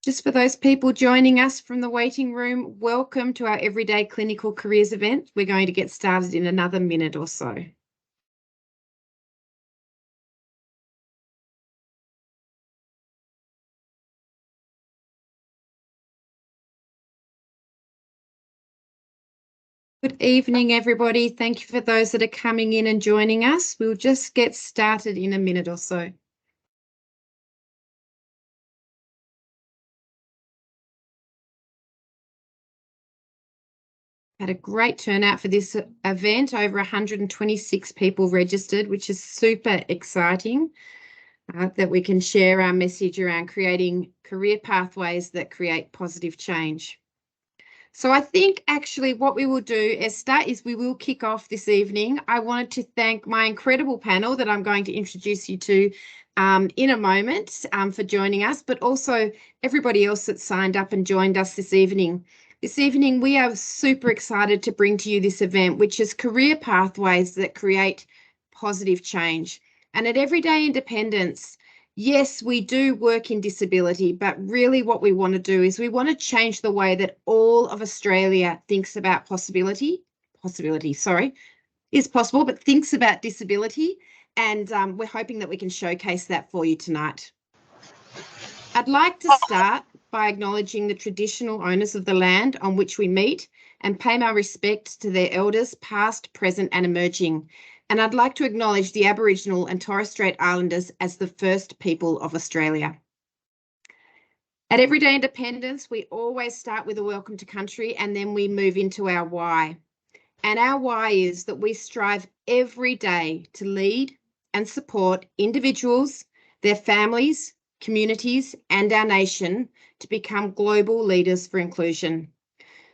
Just for those people joining us from the waiting room, welcome to our Everyday Clinical Careers event. We're going to get started in another minute or so. Good evening, everybody. Thank you for those that are coming in and joining us. We'll just get started in a minute or so. Had a great turnout for this event, over 126 people registered, which is super exciting that we can share our message around creating career pathways that create positive change. So I think actually what we will do, Esther, is we will kick off this evening. I wanted to thank my incredible panel that I'm going to introduce you to in a moment for joining us, but also everybody else that signed up and joined us this evening. This evening, we are super excited to bring to you this event, which is career pathways that create positive change. And at Everyday Independence, yes, we do work in disability, but really what we want to do is we want to change the way that all of Australia thinks about is possible, but thinks about disability. And we're hoping that we can showcase that for you tonight. I'd like to start by acknowledging the traditional owners of the land on which we meet and pay my respects to their elders, past, present and emerging. And I'd like to acknowledge the Aboriginal and Torres Strait Islanders as the first people of Australia. At Everyday Independence, we always start with a welcome to country and then we move into our why. And our why is that we strive every day to lead and support individuals, their families, communities and our nation to become global leaders for inclusion.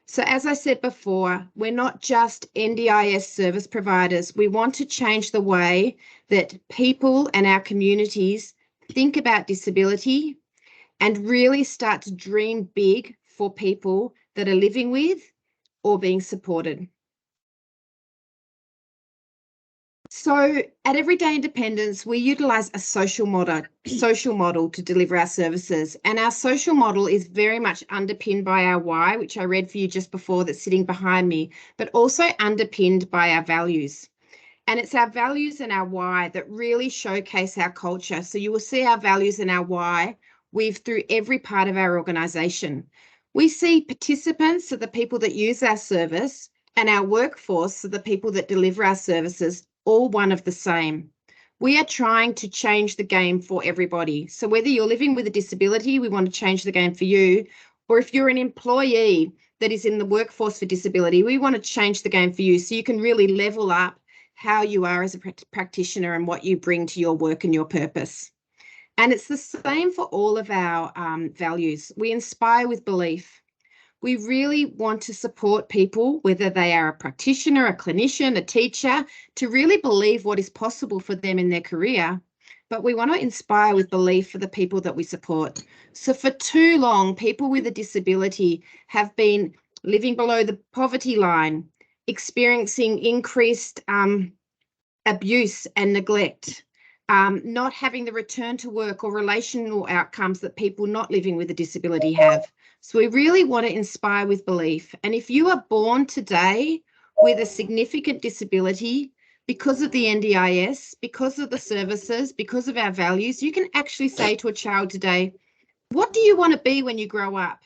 So as I said before, we're not just NDIS service providers. We want to change the way that people and our communities think about disability and really start to dream big for people that are living with or being supported. So at Everyday Independence, we utilise a social model to deliver our services. And our social model is very much underpinned by our why, which I read for you just before, that's sitting behind me, but also underpinned by our values. And it's our values and our why that really showcase our culture. So you will see our values and our why weave through every part of our organisation. We see participants, so the people that use our service, and our workforce, so the people that deliver our services, all one of the same. We are trying to change the game for everybody. So whether you're living with a disability, we want to change the game for you, or if you're an employee that is in the workforce for disability, we want to change the game for you so you can really level up how you are as a practitioner and what you bring to your work and your purpose. And it's the same for all of our values. We inspire with belief. We really want to support people, whether they are a practitioner, a clinician, a teacher, to really believe what is possible for them in their career. But we want to inspire with belief for the people that we support. So for too long, people with a disability have been living below the poverty line, experiencing increased abuse and neglect, not having the return to work or relational outcomes that people not living with a disability have. So we really want to inspire with belief. And if you are born today with a significant disability, because of the NDIS, because of the services, because of our values, you can actually say to a child today, what do you want to be when you grow up?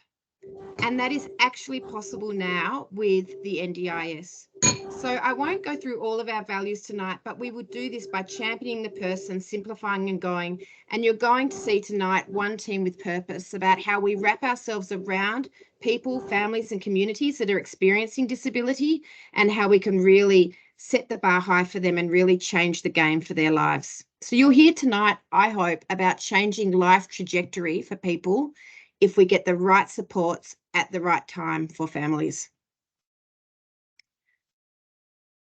And that is actually possible now with the NDIS. So I won't go through all of our values tonight, but we would do this by championing the person, simplifying and going. And you're going to see tonight one team with purpose about how we wrap ourselves around people, families and communities that are experiencing disability and how we can really set the bar high for them and really change the game for their lives. So you'll hear tonight, I hope, about changing life trajectory for people if we get the right supports at the right time for families.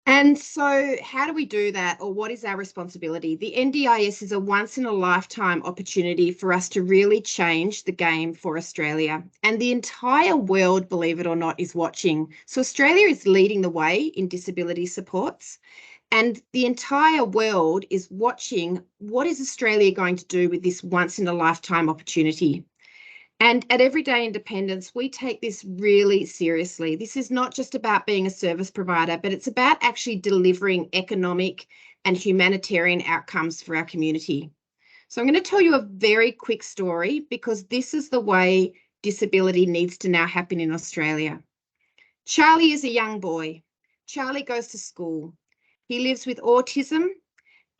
And so how do we do that, or what is our responsibility? The NDIS is a once-in-a-lifetime opportunity for us to really change the game for Australia. And the entire world, believe it or not, is watching. So Australia is leading the way in disability supports. And the entire world is watching what is Australia going to do with this once-in-a-lifetime opportunity. And at Everyday Independence, we take this really seriously. This is not just about being a service provider, but it's about actually delivering economic and humanitarian outcomes for our community. So I'm going to tell you a very quick story because this is the way disability needs to now happen in Australia. Charlie is a young boy. Charlie goes to school. He lives with autism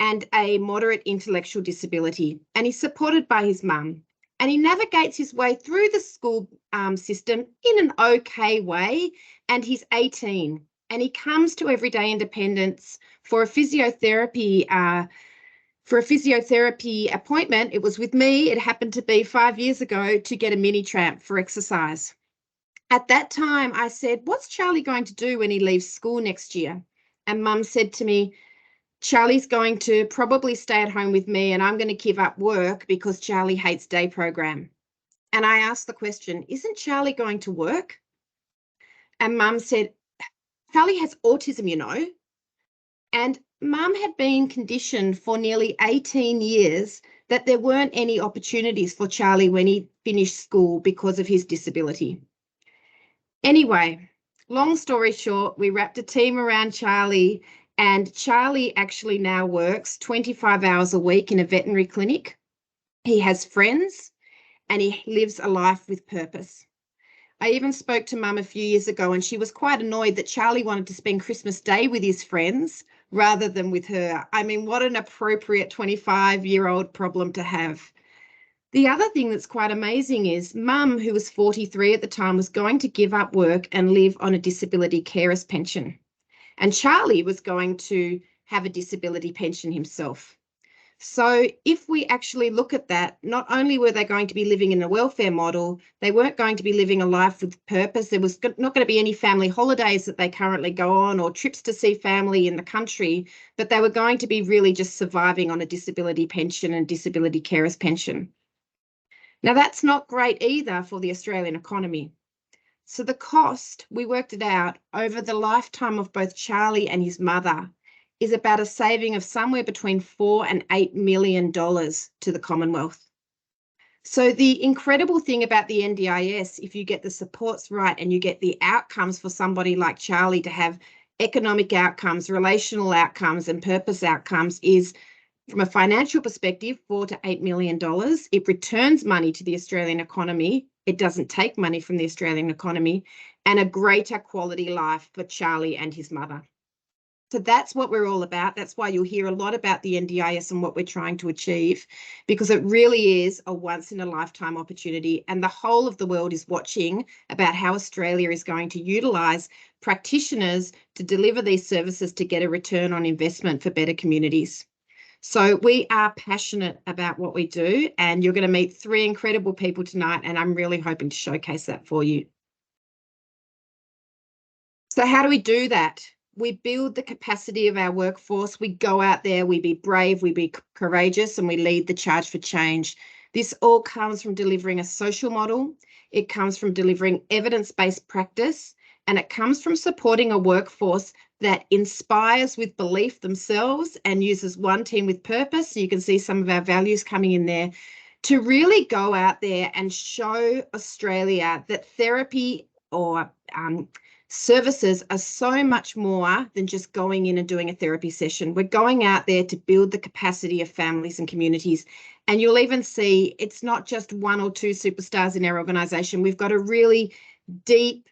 and a moderate intellectual disability, and he's supported by his mum. And he navigates his way through the school system in an okay way, and he's 18. And he comes to Everyday Independence for a physiotherapy appointment. It was with me. It happened to be 5 years ago to get a mini tramp for exercise. At that time, I said, what's Charlie going to do when he leaves school next year? And Mum said to me, Charlie's going to probably stay at home with me and I'm going to give up work because Charlie hates day program. And I asked the question, isn't Charlie going to work? And Mum said, Charlie has autism, you know. And Mum had been conditioned for nearly 18 years that there weren't any opportunities for Charlie when he finished school because of his disability. Anyway, long story short, we wrapped a team around Charlie, and Charlie actually now works 25 hours a week in a veterinary clinic. He has friends and he lives a life with purpose. I even spoke to Mum a few years ago and she was quite annoyed that Charlie wanted to spend Christmas Day with his friends rather than with her. I mean, what an appropriate 25-year-old problem to have. The other thing that's quite amazing is Mum, who was 43 at the time, was going to give up work and live on a disability carers pension. And Charlie was going to have a disability pension himself. So if we actually look at that, not only were they going to be living in a welfare model, they weren't going to be living a life with purpose. There was not going to be any family holidays that they currently go on or trips to see family in the country, but they were going to be really just surviving on a disability pension and disability carers pension. Now, that's not great either for the Australian economy. So the cost, we worked it out, over the lifetime of both Charlie and his mother is about a saving of somewhere between $4 and $8 million to the Commonwealth. So the incredible thing about the NDIS, if you get the supports right and you get the outcomes for somebody like Charlie to have economic outcomes, relational outcomes and purpose outcomes, is from a financial perspective, $4 to $8 million. It returns money to the Australian economy. It doesn't take money from the Australian economy, and a greater quality life for Charlie and his mother. So that's what we're all about. That's why you'll hear a lot about the NDIS and what we're trying to achieve, because it really is a once in a lifetime opportunity. And the whole of the world is watching about how Australia is going to utilise practitioners to deliver these services to get a return on investment for better communities. So we are passionate about what we do, and you're going to meet 3 incredible people tonight, and I'm really hoping to showcase that for you. So how do we do that? We build the capacity of our workforce. We go out there, we be brave, we be courageous, and we lead the charge for change. This all comes from delivering a social model. It comes from delivering evidence-based practice, and it comes from supporting a workforce that inspires with belief themselves and uses one team with purpose. So you can see some of our values coming in there to really go out there and show Australia that therapy or services are so much more than just going in and doing a therapy session. We're going out there to build the capacity of families and communities. And you'll even see it's not just 1 or 2 superstars in our organisation. We've got a really deep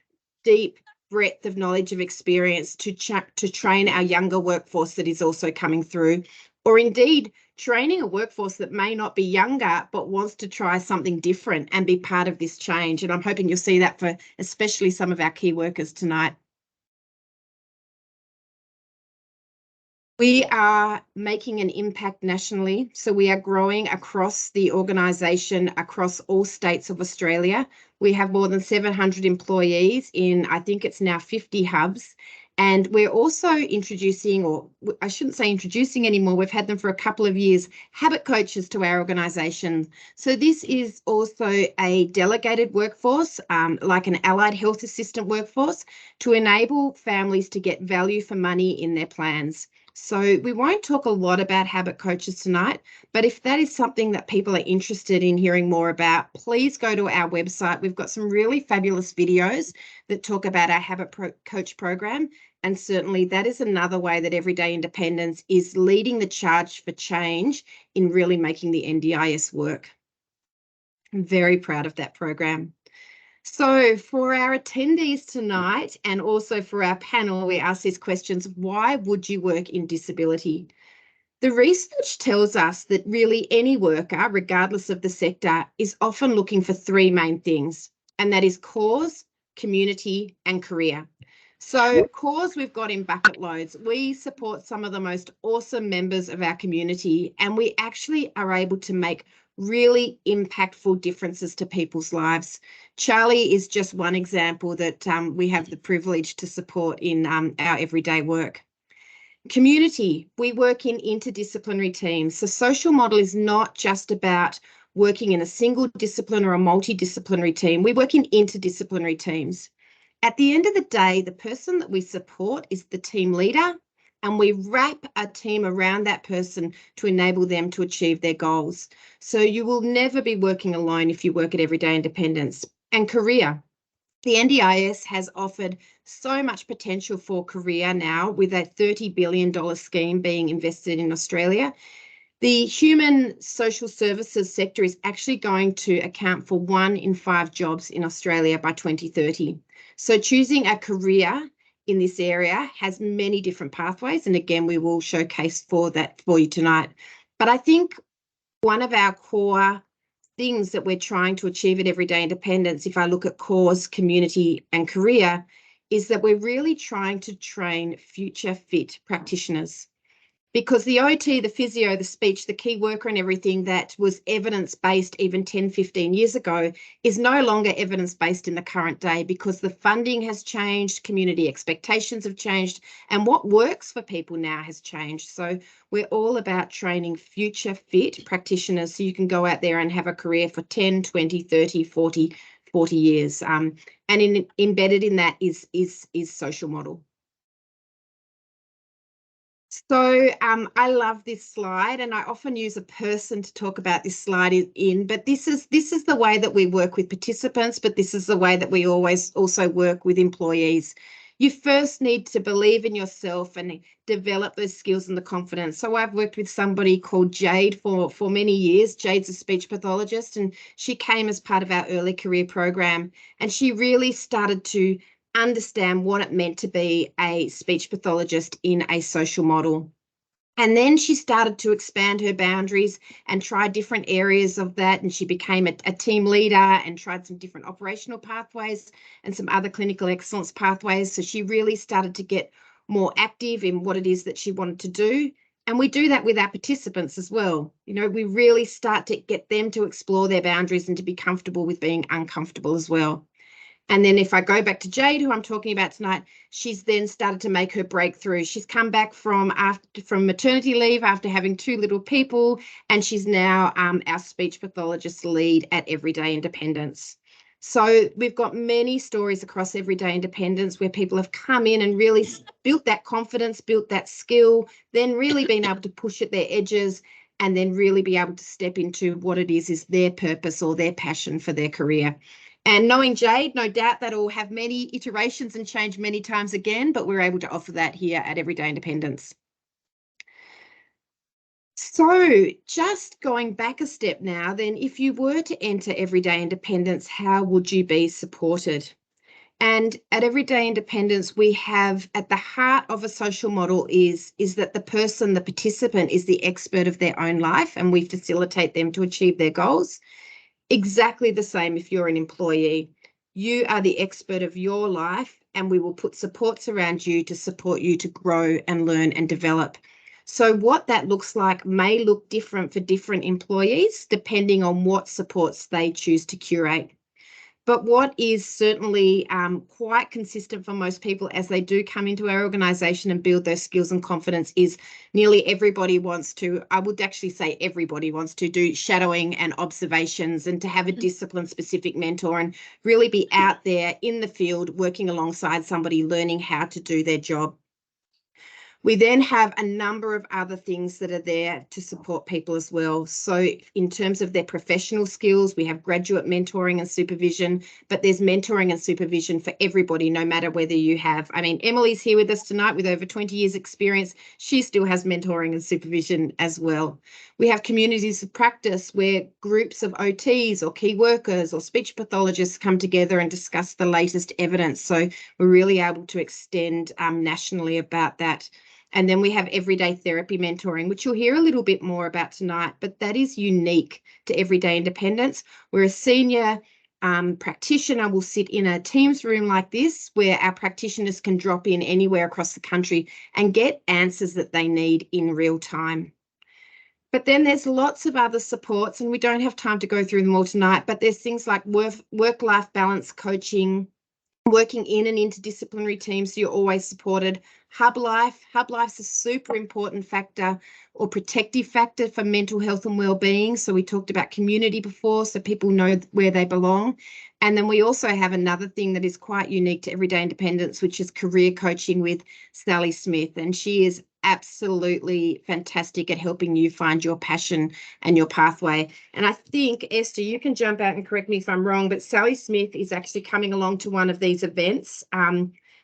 breadth of knowledge of experience to train our younger workforce that is also coming through, or indeed training a workforce that may not be younger but wants to try something different and be part of this change. And I'm hoping you'll see that for especially some of our key workers tonight. We are making an impact nationally, so we are growing across the organisation, across all states of Australia. We have more than 700 employees in, I think it's now 50 hubs, and we're also introducing, or I shouldn't say introducing anymore, we've had them for a couple of years, habit coaches to our organisation. So this is also a delegated workforce, like an allied health assistant workforce, to enable families to get value for money in their plans. So we won't talk a lot about habit coaches tonight, but if that is something that people are interested in hearing more about, please go to our website. We've got some really fabulous videos that talk about our coach program. And certainly that is another way that Everyday Independence is leading the charge for change in really making the NDIS work. I'm very proud of that program. So for our attendees tonight and also for our panel, we ask these questions: why would you work in disability? The research tells us that really any worker, regardless of the sector, is often looking for three main things, and that is cause, community, and career. So cause we've got in bucket loads. We support some of the most awesome members of our community, and we actually are able to make really impactful differences to people's lives. Charlie is just one example that we have the privilege to support in our everyday work. Community, we work in interdisciplinary teams. The social model is not just about working in a single discipline or a multidisciplinary team. We work in interdisciplinary teams. At the end of the day, the person that we support is the team leader, and we wrap a team around that person to enable them to achieve their goals. So you will never be working alone if you work at Everyday Independence. And career. The NDIS has offered so much potential for career now, with a $30 billion scheme being invested in Australia. The human social services sector is actually going to account for 1 in 5 jobs in Australia by 2030. So choosing a career in this area has many different pathways. And again, we will showcase that for you tonight. But I think one of our core things that we're trying to achieve at Everyday Independence, if I look at cause, community, and career, is that we're really trying to train future fit practitioners. Because the OT, the physio, the speech, the key worker and everything that was evidence-based even 10, 15 years ago is no longer evidence-based in the current day, because the funding has changed, community expectations have changed, and what works for people now has changed. So we're all about training future fit practitioners so you can go out there and have a career for 10, 20, 30, 40 years. And embedded in that is social model. So I love this slide, and I often use a person to talk about this slide in, but this is the way that we work with participants, but this is the way that we always also work with employees. You first need to believe in yourself and develop those skills and the confidence. So I've worked with somebody called Jade for many years. Jade's a speech pathologist, and she came as part of our early career program, and she really started to understand what it meant to be a speech pathologist in a social model. And then she started to expand her boundaries and try different areas of that. And she became a team leader and tried some different operational pathways and some other clinical excellence pathways. So she really started to get more active in what it is that she wanted to do. And we do that with our participants as well. You know, we really start to get them to explore their boundaries and to be comfortable with being uncomfortable as well. And then if I go back to Jade, who I'm talking about tonight, she's then started to make her breakthrough. She's come back from maternity leave after having 2 little people, and she's now our speech pathologist lead at Everyday Independence. So we've got many stories across Everyday Independence where people have come in and really built that confidence, built that skill, then really been able to push at their edges, and then really be able to step into what it is their purpose or their passion for their career. And knowing Jade, no doubt that'll have many iterations and change many times again, but we're able to offer that here at Everyday Independence. So just going back a step now, then if you were to enter Everyday Independence, how would you be supported? And at Everyday Independence, we have at the heart of a social model is that the person, the participant, is the expert of their own life, and we facilitate them to achieve their goals. Exactly the same if you're an employee. You are the expert of your life, and we will put supports around you to support you to grow and learn and develop. So what that looks like may look different for different employees, depending on what supports they choose to curate. But what is certainly quite consistent for most people as they do come into our organisation and build those skills and confidence is nearly everybody wants to, I would actually say everybody wants to do shadowing and observations and to have a discipline-specific mentor and really be out there in the field working alongside somebody learning how to do their job. We then have a number of other things that are there to support people as well. So in terms of their professional skills, we have graduate mentoring and supervision, but there's mentoring and supervision for everybody, no matter whether you have, I mean, Emily's here with us tonight with over 20 years experience. She still has mentoring and supervision as well. We have communities of practice where groups of OTs or key workers or speech pathologists come together and discuss the latest evidence. So we're really able to extend nationally about that. And then we have everyday therapy mentoring, which you'll hear a little bit more about tonight, but that is unique to Everyday Independence, where a senior practitioner will sit in a Teams room like this, where our practitioners can drop in anywhere across the country and get answers that they need in real time. But then there's lots of other supports, and we don't have time to go through them all tonight, but there's things like work-life balance coaching, working in an interdisciplinary team, so you're always supported. Hub life's a super important factor or protective factor for mental health and well-being. So we talked about community before, so people know where they belong. And then we also have another thing that is quite unique to Everyday Independence, which is career coaching with Sally Smith. And she is absolutely fantastic at helping you find your passion and your pathway. And I think, Esther, you can jump out and correct me if I'm wrong, but Sally Smith is actually coming along to one of these events,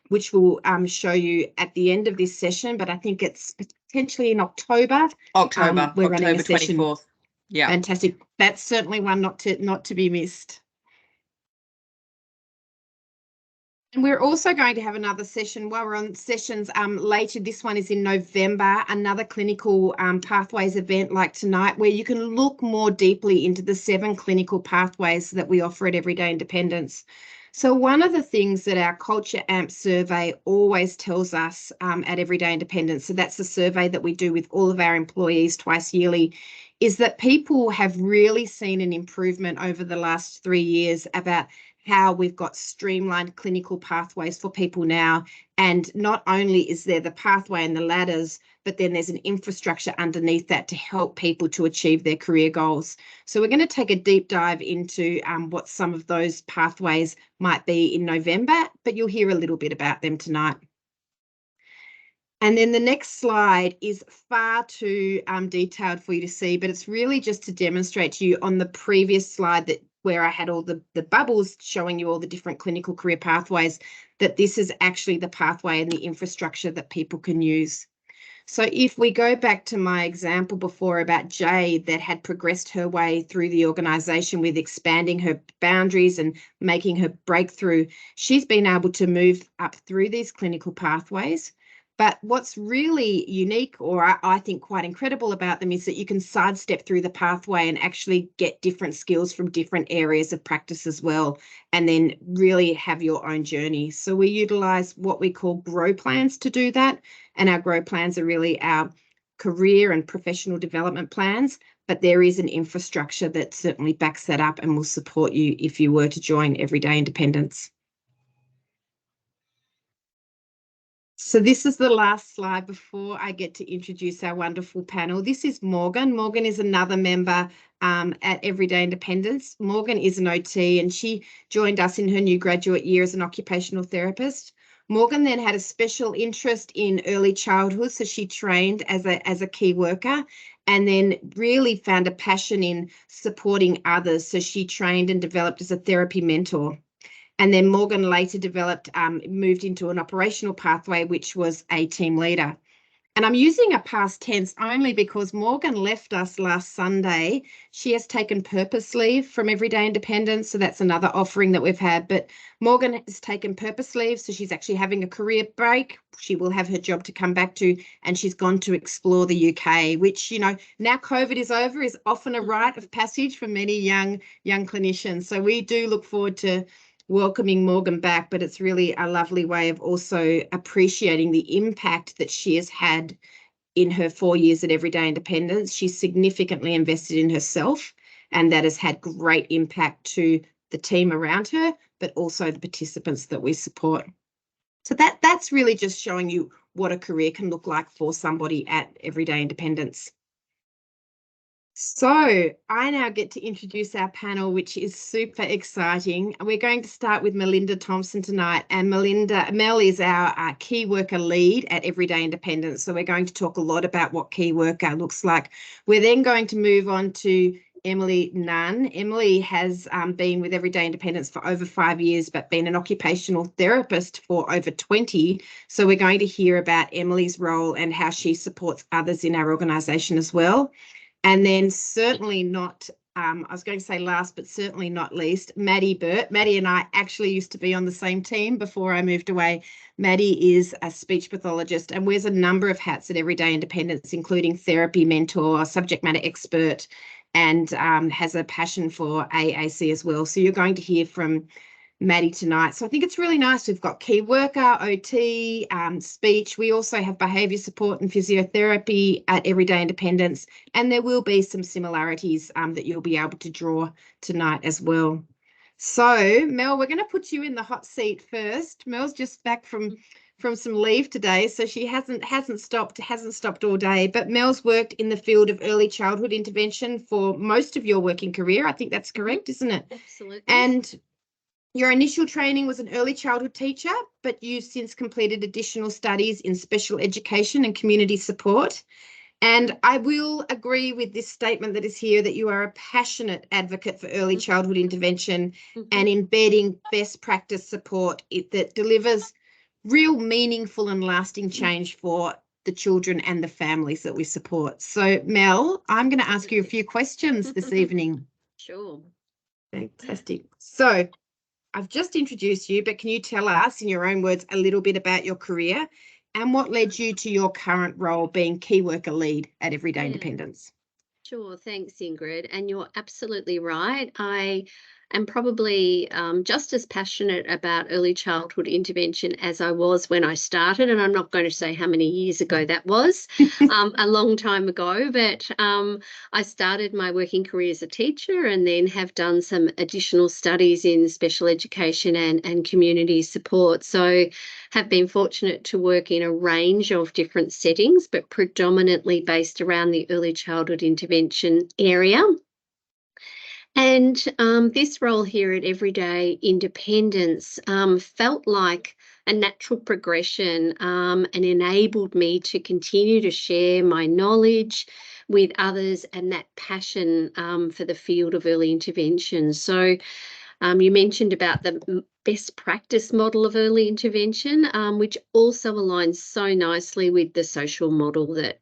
which we'll show you at the end of this session, but I think it's potentially in October. We're running a session. 24th. Yeah. Fantastic. That's certainly one not to be missed. And we're also going to have another session while we're on sessions later. This one is in November, another clinical pathways event like tonight, where you can look more deeply into the 7 clinical pathways that we offer at Everyday Independence. So one of the things that our Culture AMP survey always tells us at Everyday Independence, so that's the survey that we do with all of our employees twice yearly, is that people have really seen an improvement over the last 3 years about how we've got streamlined clinical pathways for people now. And not only is there the pathway and the ladders, but then there's an infrastructure underneath that to help people to achieve their career goals. So we're going to take a deep dive into what some of those pathways might be in November, but you'll hear a little bit about them tonight. And then the next slide is far too detailed for you to see, but it's really just to demonstrate to you on the previous slide that where I had all the bubbles showing you all the different clinical career pathways, that this is actually the pathway and the infrastructure that people can use. So if we go back to my example before about Jade that had progressed her way through the organisation with expanding her boundaries and making her breakthrough, she's been able to move up through these clinical pathways. But what's really unique, or I think quite incredible about them, is that you can sidestep through the pathway and actually get different skills from different areas of practice as well, and then really have your own journey. So we utilise what we call grow plans to do that. And our grow plans are really our career and professional development plans, but there is an infrastructure that certainly backs that up and will support you if you were to join Everyday Independence. So this is the last slide before I get to introduce our wonderful panel. This is Morgan. Morgan is another member at Everyday Independence. Morgan is an OT and she joined us in her new graduate year as an occupational therapist. Morgan then had a special interest in early childhood, so she trained as a key worker and then really found a passion in supporting others. So she trained and developed as a therapy mentor. And then Morgan later moved into an operational pathway, which was a team leader. And I'm using a past tense only because Morgan left us last Sunday. She has taken purpose leave from Everyday Independence, so that's another offering that we've had. But Morgan has taken purpose leave, so she's actually having a career break. She will have her job to come back to, and she's gone to explore the UK, which, you know, now COVID is over, is often a rite of passage for many young clinicians. So we do look forward to welcoming Morgan back, but it's really a lovely way of also appreciating the impact that she has had in her 4 years at Everyday Independence. She's significantly invested in herself, and that has had great impact to the team around her, but also the participants that we support. So that's really just showing you what a career can look like for somebody at Everyday Independence. So I now get to introduce our panel, which is super exciting. We're going to start with Melinda Thompson tonight, and Mel is our key worker lead at Everyday Independence. So we're going to talk a lot about what key worker looks like. We're then going to move on to Emily Nunn. Emily has been with Everyday Independence for over 5 years, but been an occupational therapist for over 20. So we're going to hear about Emily's role and how she supports others in our organisation as well. And then certainly not, I was going to say last, but certainly not least, Maddie Burt. Maddie and I actually used to be on the same team before I moved away. Maddie is a speech pathologist and wears a number of hats at Everyday Independence, including therapy mentor, subject matter expert, and has a passion for AAC as well. So you're going to hear from Maddie tonight. So I think it's really nice. We've got key worker, OT, speech. We also have behaviour support and physiotherapy at Everyday Independence, and there will be some similarities that you'll be able to draw tonight as well. So Mel, we're going to put you in the hot seat first. Mel's just back from some leave today, so she hasn't stopped all day. But Mel's worked in the field of early childhood intervention for most of your working career. I think that's correct, isn't it? Absolutely. And your initial training was an early childhood teacher, but you've since completed additional studies in special education and community support. And I will agree with this statement that is here, that you are a passionate advocate for early childhood intervention and embedding best practice support that delivers real meaningful and lasting change for the children and the families that we support. So Mel, I'm going to ask you a few questions this evening. Sure. Fantastic. So I've just introduced you, but can you tell us in your own words a little bit about your career and what led you to your current role being key worker lead at Everyday Independence? Sure, thanks, Ingrid. And you're absolutely right. I am probably just as passionate about early childhood intervention as I was when I started. And I'm not going to say how many years ago that was, a long time ago. But I started my working career as a teacher and then have done some additional studies in special education and community support. So have been fortunate to work in a range of different settings, but predominantly based around the early childhood intervention area. And this role here at Everyday Independence felt like a natural progression and enabled me to continue to share my knowledge with others and that passion for the field of early intervention. So you mentioned about the best practice model of early intervention, which also aligns so nicely with the social model that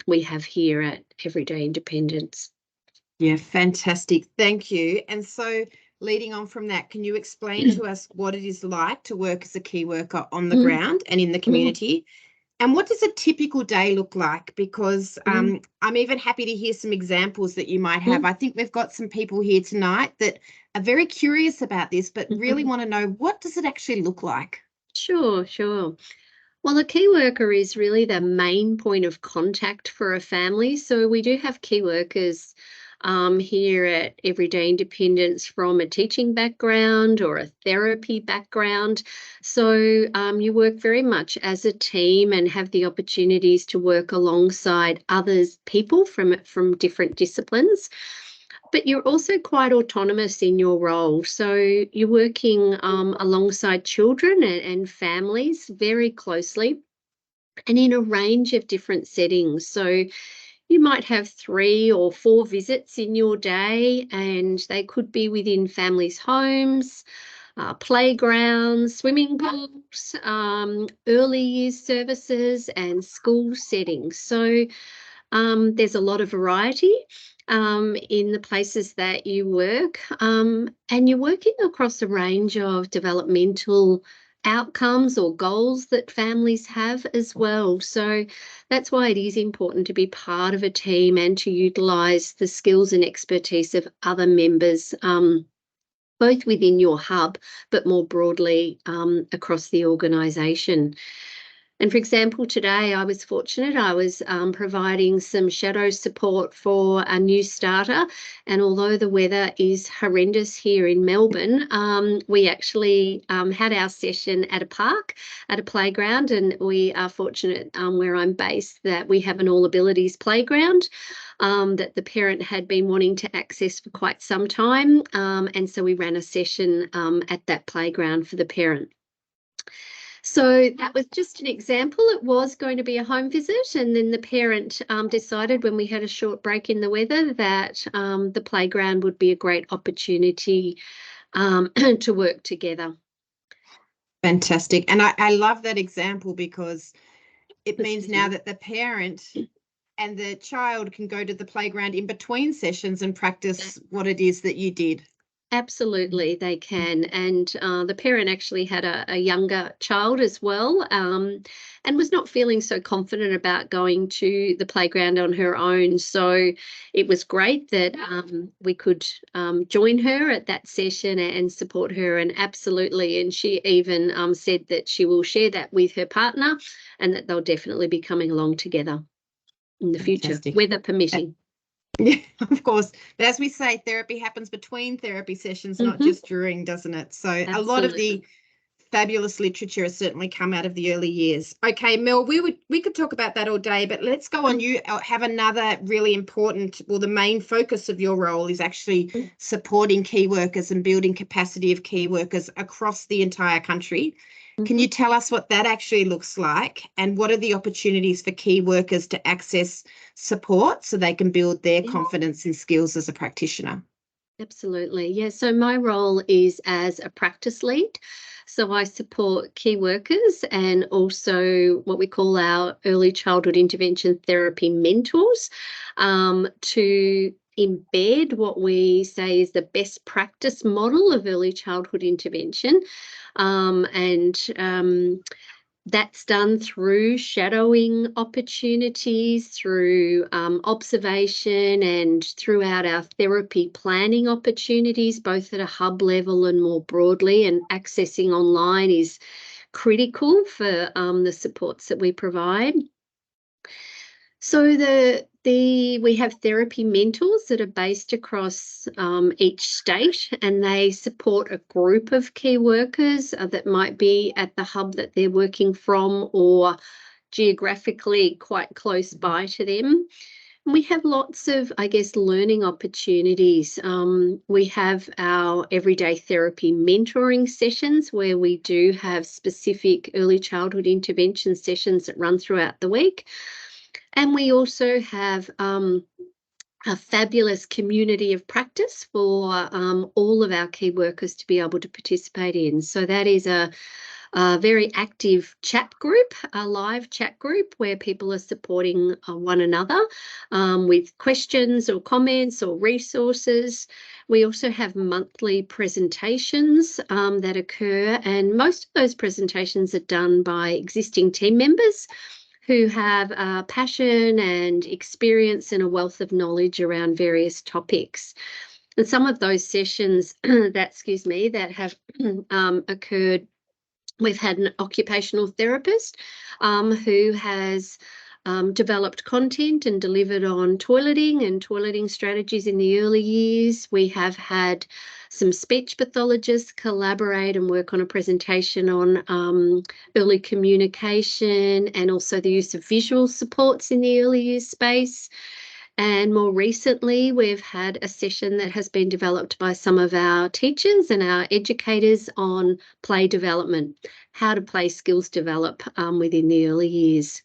we have here at Everyday Independence. Yeah, fantastic. Thank you. And so leading on from that, can you explain to us what it is like to work as a key worker on the ground and in the community? And what does a typical day look like? Because I'm even happy to hear some examples that you might have. I think we've got some people here tonight that are very curious about this, but really want to know, what does it actually look like? Sure. Well, a key worker is really the main point of contact for a family. So we do have key workers here at Everyday Independence from a teaching background or a therapy background. So you work very much as a team and have the opportunities to work alongside others, people from different disciplines. But you're also quite autonomous in your role. So you're working alongside children and families very closely and in a range of different settings. So you might have 3 or 4 visits in your day, and they could be within families' homes, playgrounds, swimming pools, early years services, and school settings. So there's a lot of variety in the places that you work, and you're working across a range of developmental outcomes or goals that families have as well. So that's why it is important to be part of a team and to utilise the skills and expertise of other members, both within your hub, but more broadly across the organisation. And for example, today I was fortunate. I was providing some shadow support for a new starter. And although the weather is horrendous here in Melbourne, we actually had our session at a park, at a playground. And we are fortunate where I'm based that we have an all abilities playground that the parent had been wanting to access for quite some time. And so we ran a session at that playground for the parent. So that was just an example. It was going to be a home visit, and then the parent decided when we had a short break in the weather that the playground would be a great opportunity to work together. Fantastic. And I love that example, because it means now that the parent and the child can go to the playground in between sessions and practice what it is that you did. Absolutely, they can. And the parent actually had a younger child as well, and was not feeling so confident about going to the playground on her own. So it was great that we could join her at that session and support her. And absolutely, and she even said that she will share that with her partner, and that they'll definitely be coming along together in the future, weather permitting. Yeah, of course. But as we say, therapy happens between therapy sessions, not just during, doesn't it? So a lot of the fabulous literature has certainly come out of the early years. Okay, Mel, we could talk about that all day, but let's go on. You have another really important, well, the main focus of your role is actually supporting key workers and building capacity of key workers across the entire country. Can you tell us what that actually looks like, and what are the opportunities for key workers to access support so they can build their confidence and skills as a practitioner? Absolutely. Yeah. So my role is as a practice lead. So I support key workers and also what we call our early childhood intervention therapy mentors to embed what we say is the best practice model of early childhood intervention. That's done through shadowing opportunities, through observation, and throughout our therapy planning opportunities, both at a hub level and more broadly. And accessing online is critical for the supports that we provide. So we have therapy mentors that are based across each state, and they support a group of key workers that might be at the hub that they're working from, or geographically quite close by to them. And we have lots of, I guess, learning opportunities. We have our everyday therapy mentoring sessions where we do have specific early childhood intervention sessions that run throughout the week. And we also have a fabulous community of practice for all of our key workers to be able to participate in. So that is a very active chat group, a live chat group where people are supporting one another with questions or comments or resources. We also have monthly presentations that occur, and most of those presentations are done by existing team members who have passion and experience and a wealth of knowledge around various topics. And some of those sessions that have occurred, we've had an occupational therapist who has developed content and delivered on toileting and toileting strategies in the early years. We have had some speech pathologists collaborate and work on a presentation on early communication and also the use of visual supports in the early years space. And more recently, we've had a session that has been developed by some of our teachers and our educators on play development, how to play skills develop within the early years.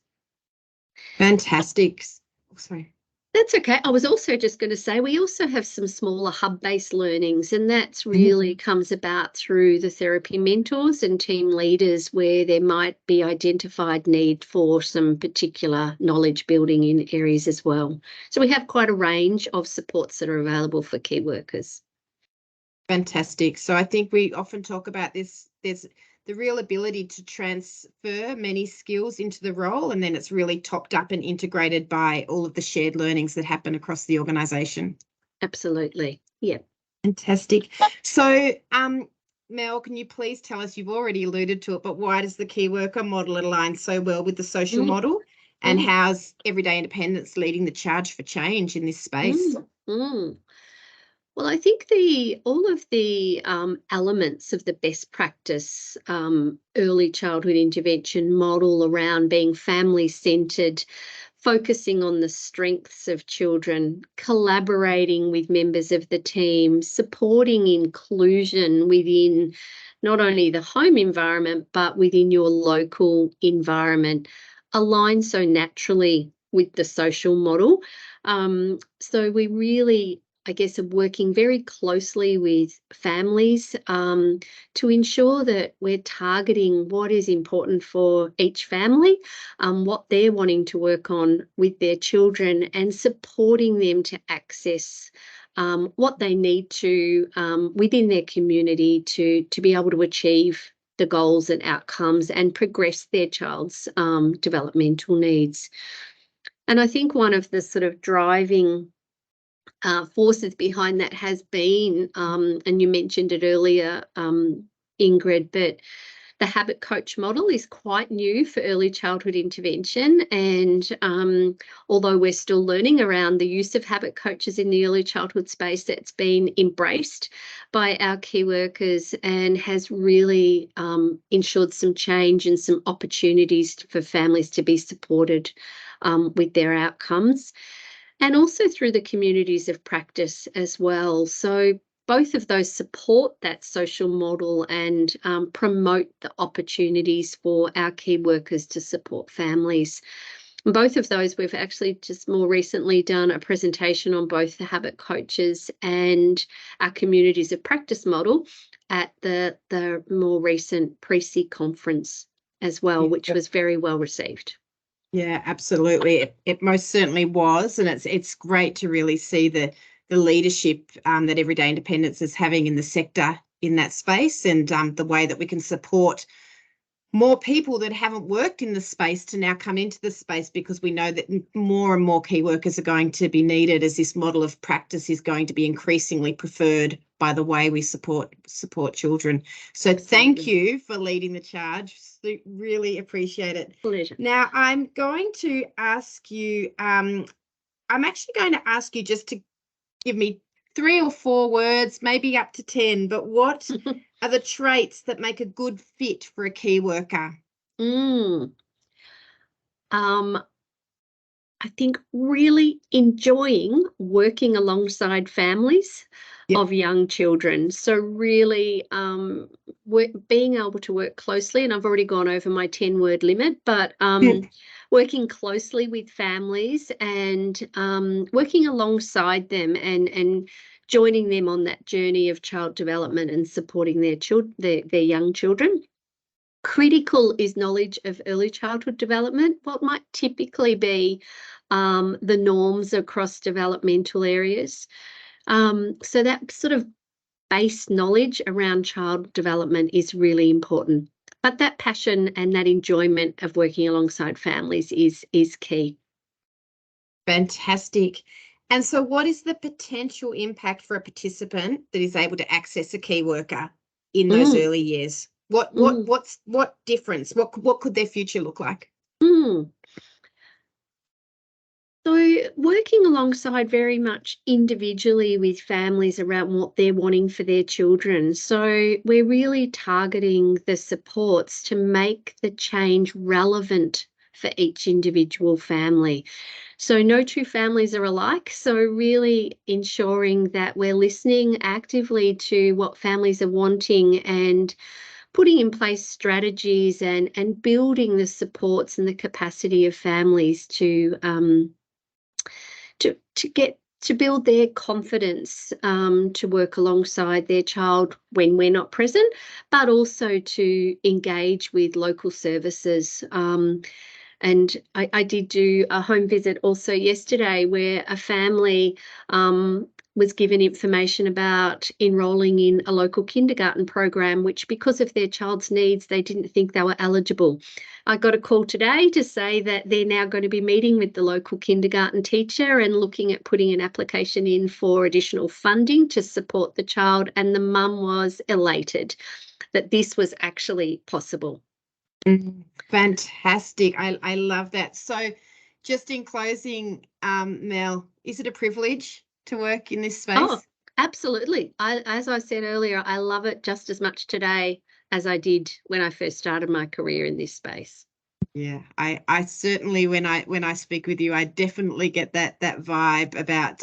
Fantastic. Oh, sorry. That's okay. I was also just going to say we also have some smaller hub-based learnings, and that's really comes about through the therapy mentors and team leaders where there might be identified need for some particular knowledge building in areas as well. So we have quite a range of supports that are available for key workers. Fantastic. So I think we often talk about this. There's the real ability to transfer many skills into the role, and then it's really topped up and integrated by all of the shared learnings that happen across the organisation. Absolutely. Yeah. Fantastic. So Mel, can you please tell us, you've already alluded to it, but why does the key worker model align so well with the social model? And how's Everyday Independence leading the charge for change in this space? Well, I think all of the elements of the best practice early childhood intervention model around being family-centred, focusing on the strengths of children, collaborating with members of the team, supporting inclusion within not only the home environment, but within your local environment, align so naturally with the social model. So we really, I guess, are working very closely with families to ensure that we're targeting what is important for each family, what they're wanting to work on with their children, and supporting them to access what they need to within their community to be able to achieve the goals and outcomes and progress their child's developmental needs. And I think one of the sort of driving forces behind that has been, and you mentioned it earlier, Ingrid, but the habit coach model is quite new for early childhood intervention. And although we're still learning around the use of habit coaches in the early childhood space, that's been embraced by our key workers and has really ensured some change and some opportunities for families to be supported with their outcomes. And also through the communities of practice as well. So both of those support that social model and promote the opportunities for our key workers to support families. And both of those, we've actually just more recently done a presentation on both the habit coaches and our communities of practice model at the more recent Pre-C conference as well, which was very well received. Yeah, absolutely. It most certainly was. And it's great to really see the leadership that Everyday Independence is having in the sector in that space, and the way that we can support more people that haven't worked in the space to now come into the space, because we know that more and more key workers are going to be needed as this model of practice is going to be increasingly preferred by the way we support children. So thank you for leading the charge. Really appreciate it. Pleasure. Now I'm going to ask you, I'm actually going to ask you just to give me 3 or 4 words, maybe up to 10, but what are the traits that make a good fit for a key worker? I think really enjoying working alongside families of young children. So really being able to work closely, and I've already gone over my 10-word limit, but working closely with families and working alongside them and joining them on that journey of child development and supporting their young children. Critical is knowledge of early childhood development, what might typically be the norms across developmental areas. So that sort of base knowledge around child development is really important. But that passion and that enjoyment of working alongside families is key. Fantastic. And so what is the potential impact for a participant that is able to access a key worker in those early years? What difference? What could their future look like? So working alongside very much individually with families around what they're wanting for their children. So we're really targeting the supports to make the change relevant for each individual family. So no two families are alike. So really ensuring that we're listening actively to what families are wanting and putting in place strategies and building the supports and the capacity of families to build their confidence to work alongside their child when we're not present, but also to engage with local services. And I did do a home visit also yesterday where a family was given information about enrolling in a local kindergarten program, which, because of their child's needs, they didn't think they were eligible. I got a call today to say that they're now going to be meeting with the local kindergarten teacher and looking at putting an application in for additional funding to support the child. And the mum was elated that this was actually possible. Fantastic. I love that. So just in closing, Mel, is it a privilege to work in this space? Oh, absolutely. As I said earlier, I love it just as much today as I did when I first started my career in this space. Yeah, I certainly, when I speak with you, I definitely get that vibe about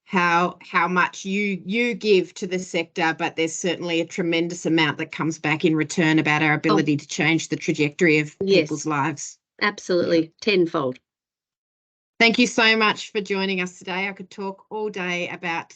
how much you give to the sector, but there's certainly a tremendous amount that comes back in return about our ability to change the trajectory of people's lives. Absolutely, yeah. Tenfold. Thank you so much for joining us today. I could talk all day about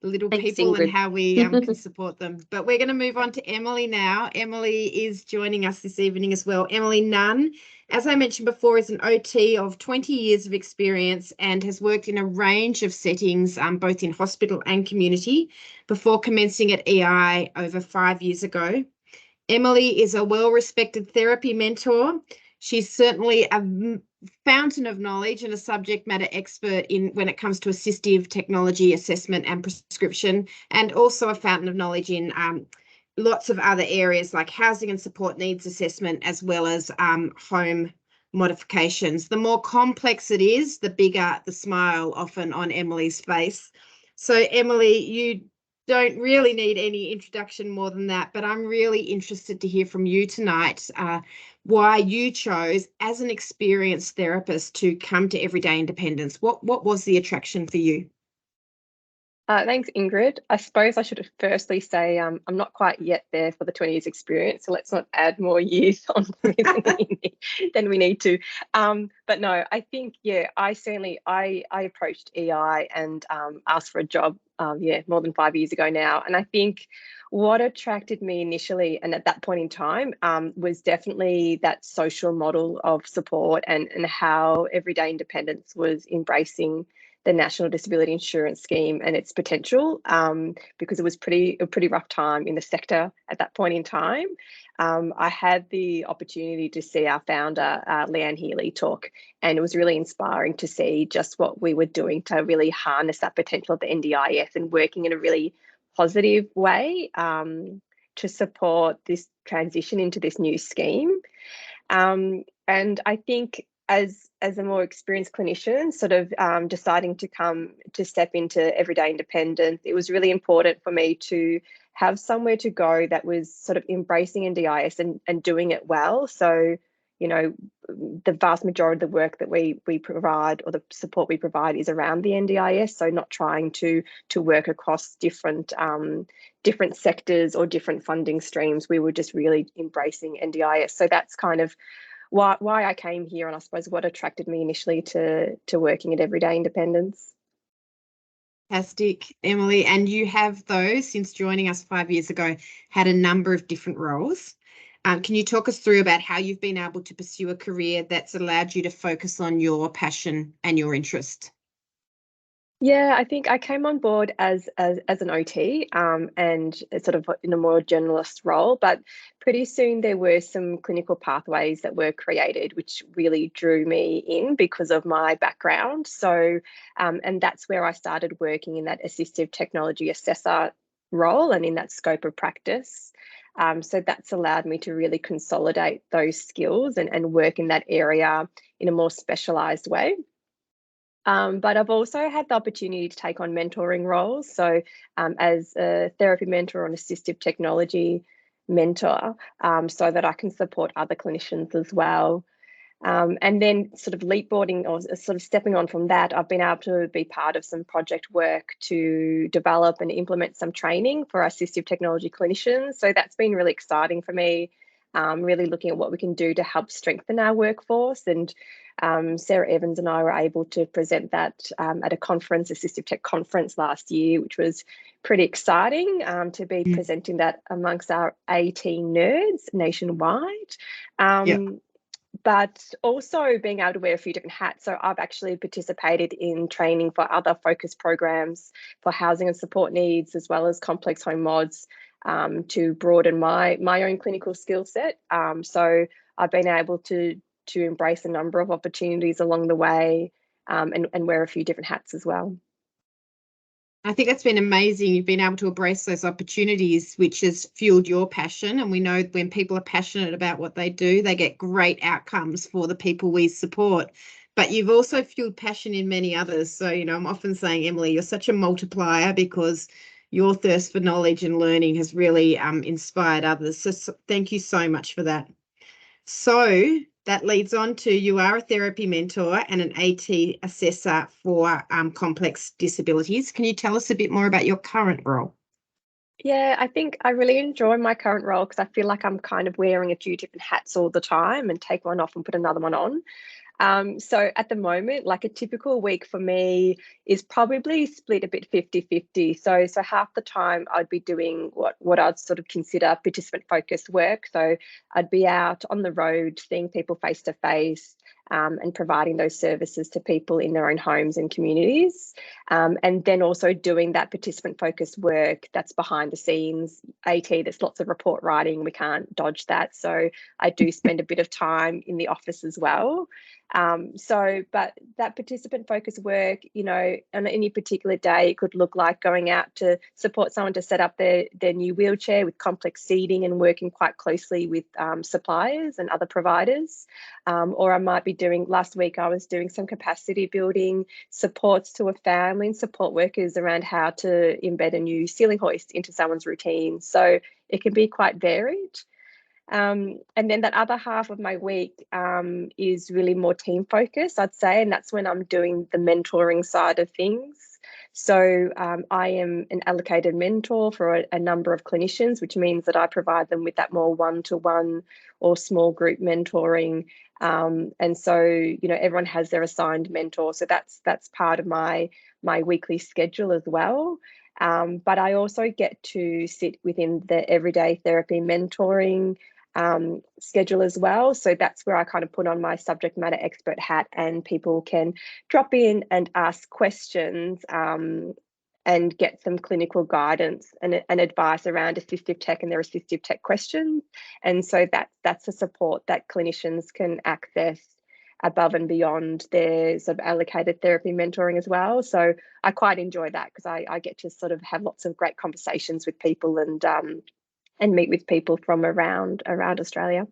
the little people Ingrid. and how we can support them. But we're going to move on to Emily now. Emily is joining us this evening as well. Emily Nunn, as I mentioned before, is an OT of 20 years of experience and has worked in a range of settings, both in hospital and community, before commencing at EI over 5 years ago. Emily is a well-respected therapy mentor. She's certainly a fountain of knowledge and a subject matter expert in when it comes to assistive technology assessment and prescription, and also a fountain of knowledge in lots of other areas like housing and support needs assessment, as well as home modifications. The more complex it is, the bigger the smile often on Emily's face. So Emily, you don't really need any introduction more than that, but I'm really interested to hear from you tonight why you chose, as an experienced therapist, to come to Everyday Independence. What was the attraction for you? Thanks, Ingrid. I suppose I should firstly say I'm not quite yet there for the 20 years experience, so let's not add more years on than we need to. But no, I think, yeah, I approached EI and asked for a job, more than 5 years ago now. And I think what attracted me initially, and at that point in time, was definitely that social model of support and how Everyday Independence was embracing the National Disability Insurance Scheme and its potential, because it was a pretty rough time in the sector at that point in time. I had the opportunity to see our founder, Leanne Healy, talk, and it was really inspiring to see just what we were doing to really harness that potential of the NDIS and working in a really positive way to support this transition into this new scheme. And I think as a more experienced clinician, sort of deciding to step into Everyday Independence, it was really important for me to have somewhere to go that was sort of embracing NDIS and doing it well. So, you know, the vast majority of the work that we provide, or the support we provide, is around the NDIS. So not trying to work across different sectors or different funding streams. We were just really embracing NDIS. So that's kind of why I came here, and I suppose what attracted me initially to working at Everyday Independence. Fantastic, Emily. And you have, though, since joining us 5 years ago, had a number of different roles. Can you talk us through about how you've been able to pursue a career that's allowed you to focus on your passion and your interest? Yeah, I think I came on board as an OT and sort of in a more generalist role, but pretty soon there were some clinical pathways that were created, which really drew me in because of my background. So, and that's where I started working in that assistive technology assessor role and in that scope of practice. So that's allowed me to really consolidate those skills and work in that area in a more specialised way. But I've also had the opportunity to take on mentoring roles. So as a therapy mentor or an assistive technology mentor, so that I can support other clinicians as well. And then sort of leapboarding or sort of stepping on from that, I've been able to be part of some project work to develop and implement some training for assistive technology clinicians. So that's been really exciting for me, really looking at what we can do to help strengthen our workforce. And Sarah Evans and I were able to present that at a conference, Assistive Tech conference last year, which was pretty exciting to be presenting that amongst our 18 nerds nationwide. But also being able to wear a few different hats. So I've actually participated in training for other focus programs for housing and support needs, as well as complex home mods, to broaden my own clinical skill set. So I've been able to embrace a number of opportunities along the way, and wear a few different hats as well. I think that's been amazing. You've been able to embrace those opportunities, which has fueled your passion. And we know when people are passionate about what they do, they get great outcomes for the people we support. But you've also fueled passion in many others. So, you know, I'm often saying, Emily, you're such a multiplier because your thirst for knowledge and learning has really inspired others. So thank you so much for that. So that leads on to, you are a therapy mentor and an AT assessor for complex disabilities. Can you tell us a bit more about your current role? Yeah, I think I really enjoy my current role because I feel like I'm kind of wearing a few different hats all the time and take one off and put another one on. So at the moment, like a typical week for me is probably split a bit 50-50. So half the time I'd be doing what I'd sort of consider participant focused work. So I'd be out on the road, seeing people face to face, and providing those services to people in their own homes and communities. And then also doing that participant focused work that's behind the scenes. AT, there's lots of report writing. We can't dodge that. So I do spend a bit of time in the office as well. But that participant focused work, you know, on any particular day, it could look like going out to support someone to set up their new wheelchair with complex seating and working quite closely with suppliers and other providers. Or I might be last week I was doing some capacity building supports to a family and support workers around how to embed a new ceiling hoist into someone's routine. So it can be quite varied. And then that other half of my week is really more team focused, I'd say, and that's when I'm doing the mentoring side of things. So I am an allocated mentor for a number of clinicians, which means that I provide them with that more one-to-one or small group mentoring. And so, you know, everyone has their assigned mentor. So that's part of my weekly schedule as well. But I also get to sit within the everyday therapy mentoring schedule as well. So that's where I kind of put on my subject matter expert hat, and people can drop in and ask questions and get some clinical guidance and advice around assistive tech and their assistive tech questions. And so that's a support that clinicians can access above and beyond their sort of allocated therapy mentoring as well. So I quite enjoy that because I get to sort of have lots of great conversations with people and meet with people from around Australia.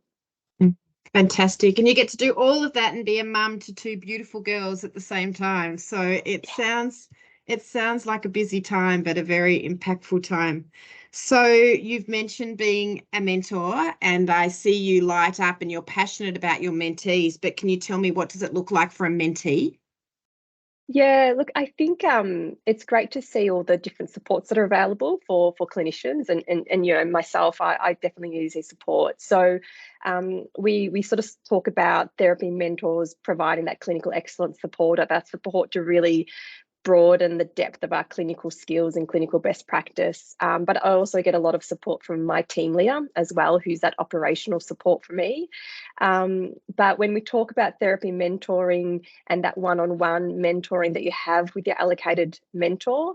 Fantastic. And you get to do all of that and be a mum to two beautiful girls at the same time. So it sounds like a busy time, but a very impactful time. So you've mentioned being a mentor, and I see you light up and you're passionate about your mentees, but can you tell me, what does it look like for a mentee? Yeah, look, I think it's great to see all the different supports that are available for clinicians, and you know, myself, I definitely use these support. So we sort of talk about therapy mentors providing that clinical excellence support, or that support to really broaden the depth of our clinical skills and clinical best practice. But I also get a lot of support from my team leader as well, who's that operational support for me. But when we talk about therapy mentoring and that one-on-one mentoring that you have with your allocated mentor,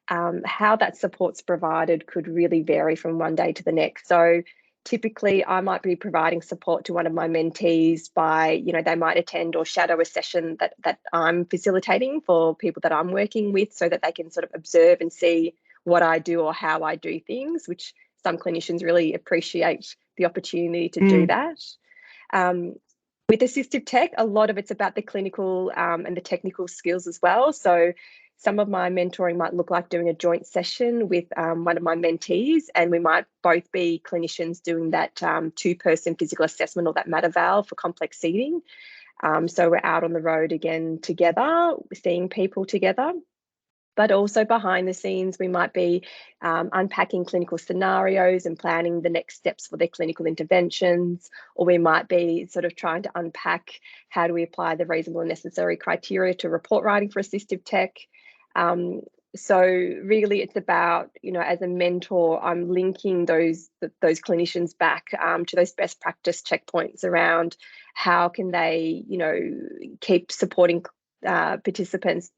how that support's provided could really vary from one day to the next. So typically I might be providing support to one of my mentees by, you know, they might attend or shadow a session that I'm facilitating for people that I'm working with, so that they can sort of observe and see what I do or how I do things, which some clinicians really appreciate the opportunity to do that. With assistive tech, a lot of it's about the clinical and the technical skills as well. So some of my mentoring might look like doing a joint session with one of my mentees, and we might both be clinicians doing that two-person physical assessment or that MATERVAL for complex seating. So we're out on the road again together, seeing people together. But also behind the scenes, we might be unpacking clinical scenarios and planning the next steps for their clinical interventions, or we might be sort of trying to unpack how do we apply the reasonable and necessary criteria to report writing for assistive tech. So really it's about, you know, as a mentor, I'm linking those clinicians back to those best practice checkpoints around how can they, you know, keep supporting participants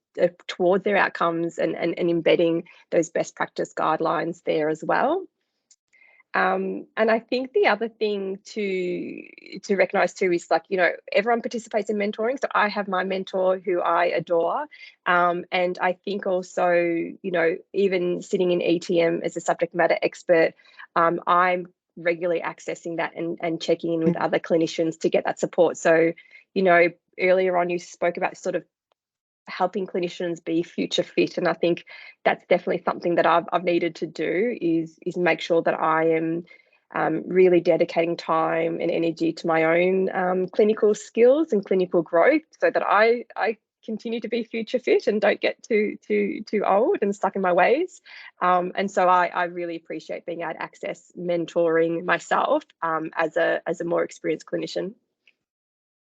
towards their outcomes, and embedding those best practice guidelines there as well. And I think the other thing to recognize too is, like, you know, everyone participates in mentoring. So I have my mentor who I adore. And I think also, you know, even sitting in ETM as a subject matter expert, I'm regularly accessing that and checking in with other clinicians to get that support. So, you know, earlier on you spoke about sort of helping clinicians be future fit, and I think that's definitely something that I've needed to do, is make sure that I am really dedicating time and energy to my own clinical skills and clinical growth, so that I continue to be future fit and don't get too old and stuck in my ways. And so I really appreciate being able to access mentoring myself as a more experienced clinician.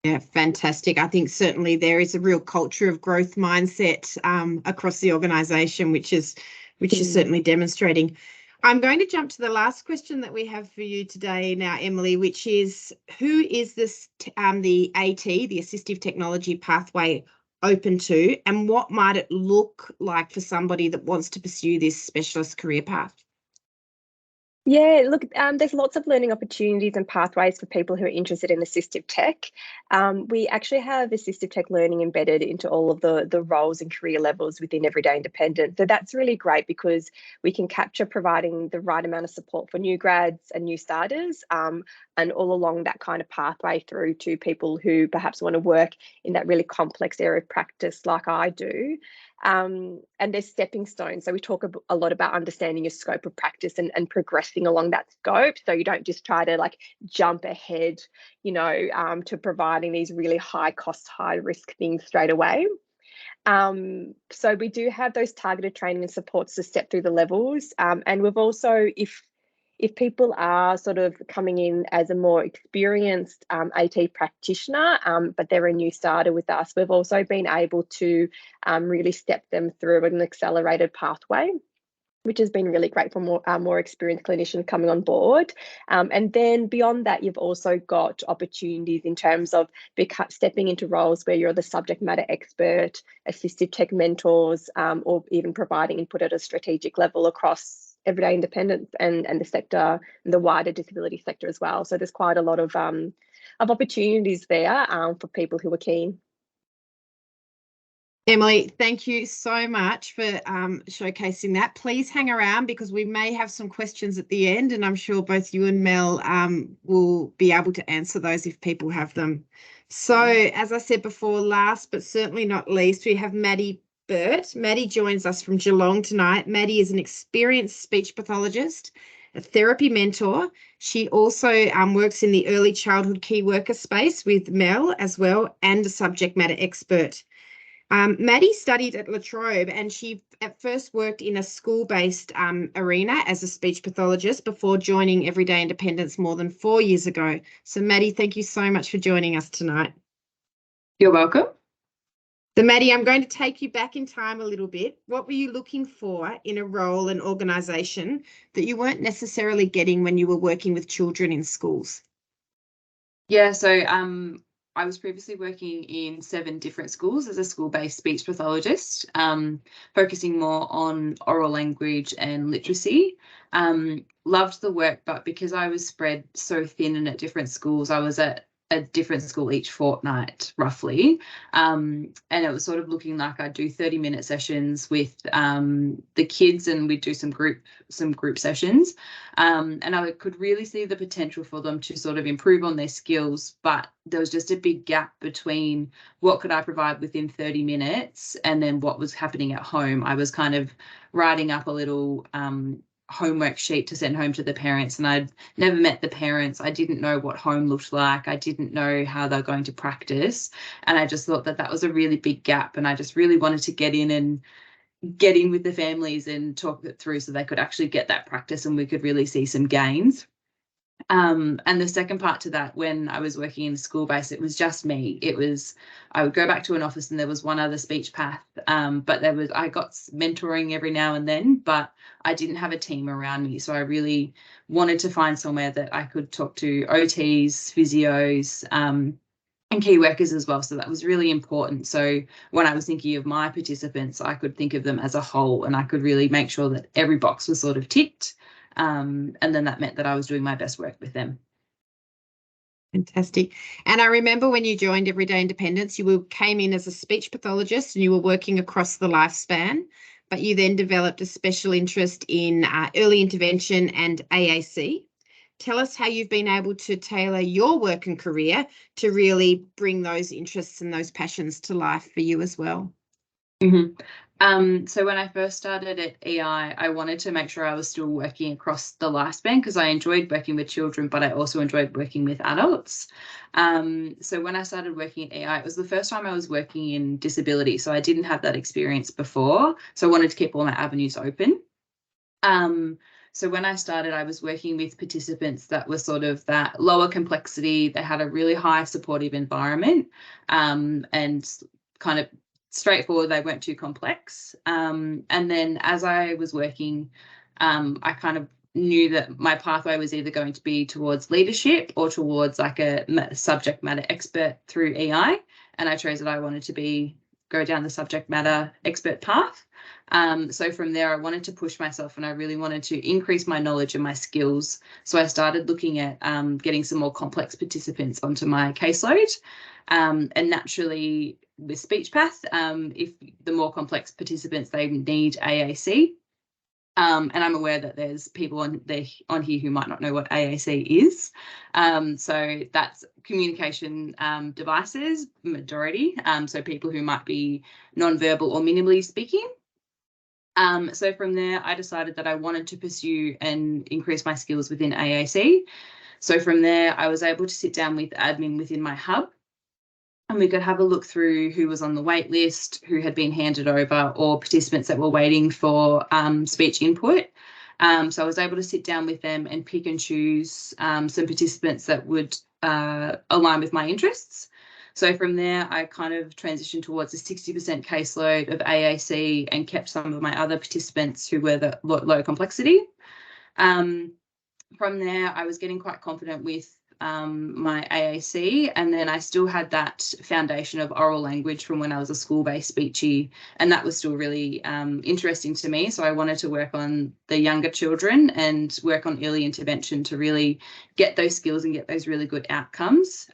Yeah, fantastic. I think certainly there is a real culture of growth mindset across the organisation, which is certainly demonstrating. I'm going to jump to the last question that we have for you today now, Emily, which is, who is this the AT, the assistive technology pathway, open to, and what might it look like for somebody that wants to pursue this specialist career path? Yeah, look, there's lots of learning opportunities and pathways for people who are interested in assistive tech. We actually have assistive tech learning embedded into all of the roles and career levels within Everyday Independent. So that's really great, because we can capture providing the right amount of support for new grads and new starters, and all along that kind of pathway through to people who perhaps want to work in that really complex area of practice like I do. And there's stepping stones. So we talk a lot about understanding your scope of practice and progressing along that scope. So you don't just try to like jump ahead, you know, to providing these really high cost, high risk things straight away. So we do have those targeted training and supports to step through the levels. And we've also, if people are sort of coming in as a more experienced AT practitioner, but they're a new starter with us, we've also been able to really step them through an accelerated pathway, which has been really great for more experienced clinicians coming on board. And then beyond that, you've also got opportunities in terms of stepping into roles where you're the subject matter expert, assistive tech mentors, or even providing input at a strategic level across Everyday Independence and the sector, and the wider disability sector as well. So there's quite a lot of opportunities there for people who are keen. Emily, thank you so much for showcasing that. Please hang around, because we may have some questions at the end, and I'm sure both you and Mel will be able to answer those if people have them. So, as I said before, last but certainly not least, we have Maddie Burt. Maddie joins us from Geelong tonight. Maddie is an experienced speech pathologist, a therapy mentor. She also works in the early childhood key worker space with Mel as well, and a subject matter expert. Maddie studied at La Trobe, and she at first worked in a school-based arena as a speech pathologist before joining Everyday Independence more than 4 years ago. So Maddie, thank you so much for joining us tonight. You're welcome. So Maddie, I'm going to take you back in time a little bit. What were you looking for in a role and organisation that you weren't necessarily getting when you were working with children in schools? Yeah, so I was previously working in 7 different schools as a school-based speech pathologist, focusing more on oral language and literacy. Loved the work, but because I was spread so thin and at different schools, I was at a different school each fortnight, roughly. And it was sort of looking like I'd do 30-minute sessions with the kids, and we'd do some group sessions. And I could really see the potential for them to sort of improve on their skills, but there was just a big gap between what could I provide within 30 minutes and then what was happening at home. I was kind of writing up a little homework sheet to send home to the parents, and I'd never met the parents. I didn't know what home looked like. I didn't know how they're going to practice, and I just thought that was a really big gap, and I just really wanted to get in with the families and talk it through so they could actually get that practice and we could really see some gains. And the second part to that, when I was working in the school base, it was just me. I would go back to an office and there was one other speech path, but I got mentoring every now and then, but I didn't have a team around me. So I really wanted to find somewhere that I could talk to OTs, physios, and key workers as well. So that was really important. So when I was thinking of my participants, I could think of them as a whole, and I could really make sure that every box was sort of ticked. And then that meant that I was doing my best work with them. Fantastic. And I remember when you joined Everyday Independence, came in as a speech pathologist and you were working across the lifespan, but you then developed a special interest in early intervention and AAC. Tell us how you've been able to tailor your work and career to really bring those interests and those passions to life for you as well. Mm-hmm. So when I first started at EI, I wanted to make sure I was still working across the lifespan because I enjoyed working with children, but I also enjoyed working with adults. So when I started working at EI, it was the first time I was working in disability. So I didn't have that experience before. So I wanted to keep all my avenues open. So when I started, I was working with participants that were sort of that lower complexity. They had a really high supportive environment, and kind of straightforward. They weren't too complex. And then as I was working, I kind of knew that my pathway was either going to be towards leadership or towards like a subject matter expert through EI. And I chose that I wanted to go down the subject matter expert path. So from there, I wanted to push myself and I really wanted to increase my knowledge and my skills. So I started looking at getting some more complex participants onto my caseload. And naturally, with Speech Path, if the more complex participants, they need AAC. And I'm aware that there's people on here who might not know what AAC is. So that's communication devices, majority. So people who might be non-verbal or minimally speaking. So from there, I decided that I wanted to pursue and increase my skills within AAC. So from there, I was able to sit down with admin within my hub, and we could have a look through who was on the wait list, who had been handed over, or participants that were waiting for speech input. So I was able to sit down with them and pick and choose some participants that would align with my interests. So from there, I kind of transitioned towards a 60% caseload of AAC and kept some of my other participants who were the low complexity. From there, I was getting quite confident with my AAC, and then I still had that foundation of oral language from when I was a school-based speechy, and that was still really interesting to me. So I wanted to work on the younger children and work on early intervention to really get those skills and get those really good outcomes.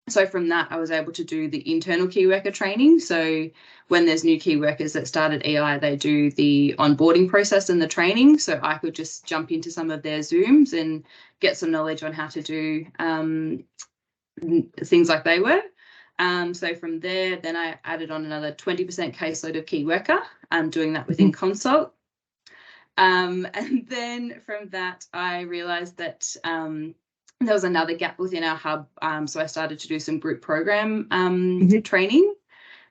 So from that, I was able to do the internal key worker training. So when there's new key workers that start at EI, they do the onboarding process and the training. So I could just jump into some of their Zooms and get some knowledge on how to do things like they were. So from there, then I added on another 20% caseload of key worker, doing that within consult. And then from that, I realised that there was another gap within our hub, so I started to do some group program training.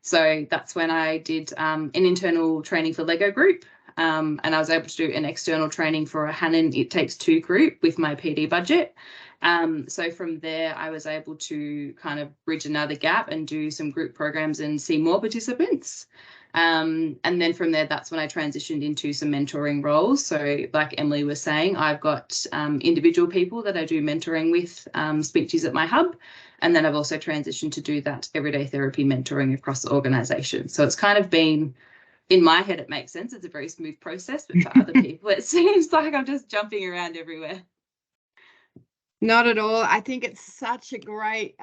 So that's when I did an internal training for Lego group, and I was able to do an external training for a Hannon It Takes Two group with my PD budget. So from there, I was able to kind of bridge another gap and do some group programs and see more participants. And then from there, that's when I transitioned into some mentoring roles. So like Emily was saying, I've got individual people that I do mentoring with, speeches at my hub. And then I've also transitioned to do that everyday therapy mentoring across the organisation. So it's kind of been, in my head, it makes sense. It's a very smooth process, but for other people, it seems like I'm just jumping around everywhere. Not at all. I think it's such a great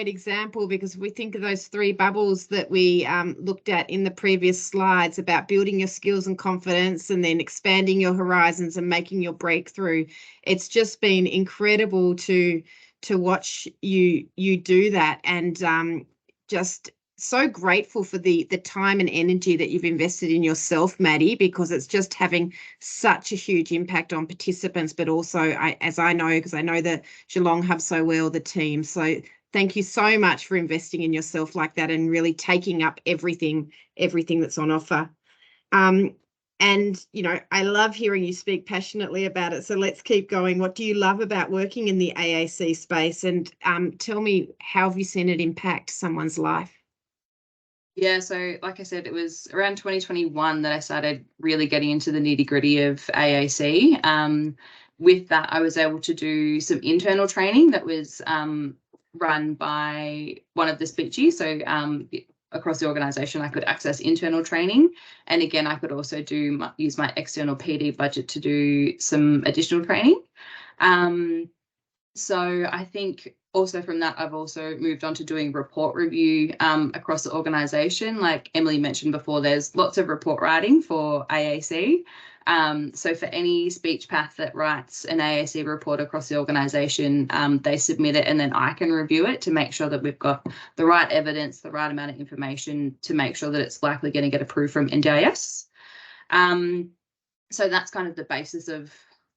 example, because we think of those three bubbles that we looked at in the previous slides about building your skills and confidence and then expanding your horizons and making your breakthrough. It's just been incredible to watch you do that, and just so grateful for the time and energy that you've invested in yourself, Maddie, because it's just having such a huge impact on participants, but also, as I know, because I know the Geelong Hub so well, the team. So thank you so much for investing in yourself like that and really taking up everything that's on offer. And, you know, I love hearing you speak passionately about it. So let's keep going. What do you love about working in the AAC space? And tell me, how have you seen it impact someone's life? Yeah, so like I said, it was around 2021 that I started really getting into the nitty-gritty of AAC. With that, I was able to do some internal training that was run by one of the speechies. So across the organisation, I could access internal training. And again, I could also use my external PD budget to do some additional training. So I think also from that, I've also moved on to doing report review across the organisation. Like Emily mentioned before, there's lots of report writing for AAC. So for any speech path that writes an AAC report across the organisation, they submit it and then I can review it to make sure that we've got the right evidence, the right amount of information to make sure that it's likely going to get approved from NDIS. So that's kind of the basis of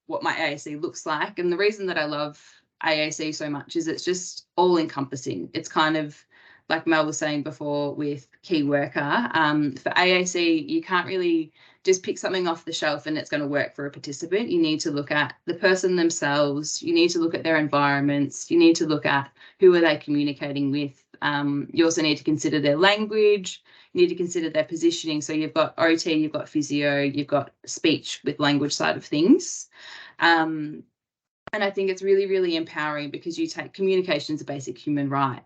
what my AAC looks like. And the reason that I love AAC so much is it's just all encompassing. It's kind of like Mel was saying before with key worker. For AAC, you can't really just pick something off the shelf and it's going to work for a participant. You need to look at the person themselves. You need to look at their environments. You need to look at who are they communicating with. You also need to consider their language. You need to consider their positioning. So you've got OT, you've got physio, you've got speech with language side of things. And I think it's really, really empowering because you take communication as a basic human right.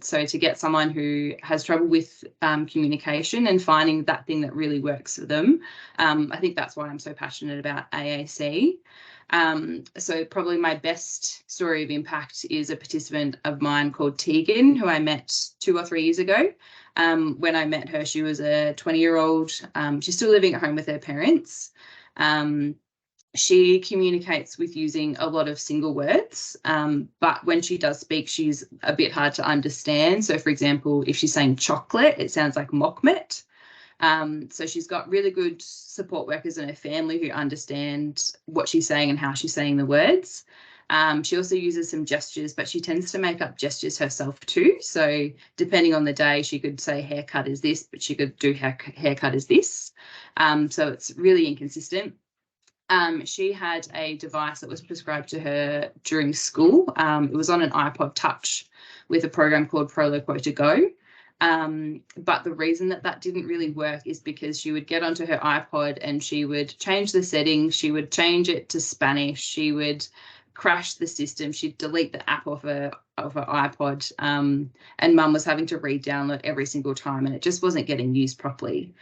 So to get someone who has trouble with communication and finding that thing that really works for them, I think that's why I'm so passionate about AAC. So probably my best story of impact is a participant of mine called Tegan, who I met 2 or 3 years ago. When I met her, she was a 20-year-old. She's still living at home with her parents. She communicates with using a lot of single words, but when she does speak, she's a bit hard to understand. So, for example, if she's saying chocolate, it sounds like mockmet. So she's got really good support workers in her family who understand what she's saying and how she's saying the words. She also uses some gestures, but she tends to make up gestures herself too. So depending on the day, she could say haircut is this, but she could do haircut is this. So it's really inconsistent. She had a device that was prescribed to her during school. It was on an iPod Touch with a program called Proloquo to Go. But the reason that didn't really work is because she would get onto her iPod and she would change the settings. She would change it to Spanish. She would crash the system. She'd delete the app off her iPod. And Mum was having to re-download every single time and it just wasn't getting used properly.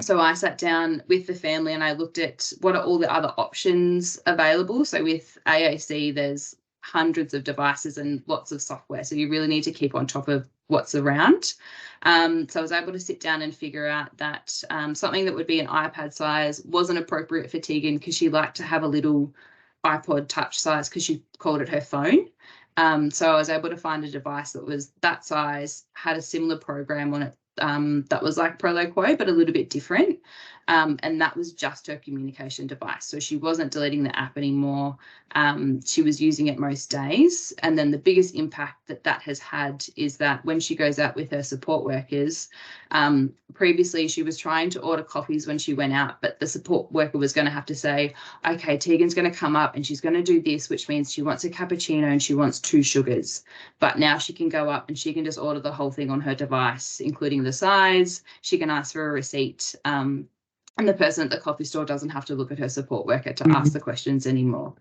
So I sat down with the family and I looked at what are all the other options available. So with AAC, there's hundreds of devices and lots of software. So you really need to keep on top of what's around. So I was able to sit down and figure out that something that would be an iPad size wasn't appropriate for Tegan because she liked to have a little iPod Touch size because she called it her phone. So I was able to find a device that was that size, had a similar program on it, that was like Proloquo, but a little bit different. And that was just her communication device. So she wasn't deleting the app anymore. She was using it most days. And then the biggest impact that has had is that when she goes out with her support workers, previously she was trying to order coffees when she went out, but the support worker was going to have to say, okay, Tegan's going to come up and she's going to do this, which means she wants a cappuccino and she wants 2 sugars. But now she can go up and she can just order the whole thing on her device, including the size. She can ask for a receipt. And the person at the coffee store doesn't have to look at her support worker to ask the questions anymore.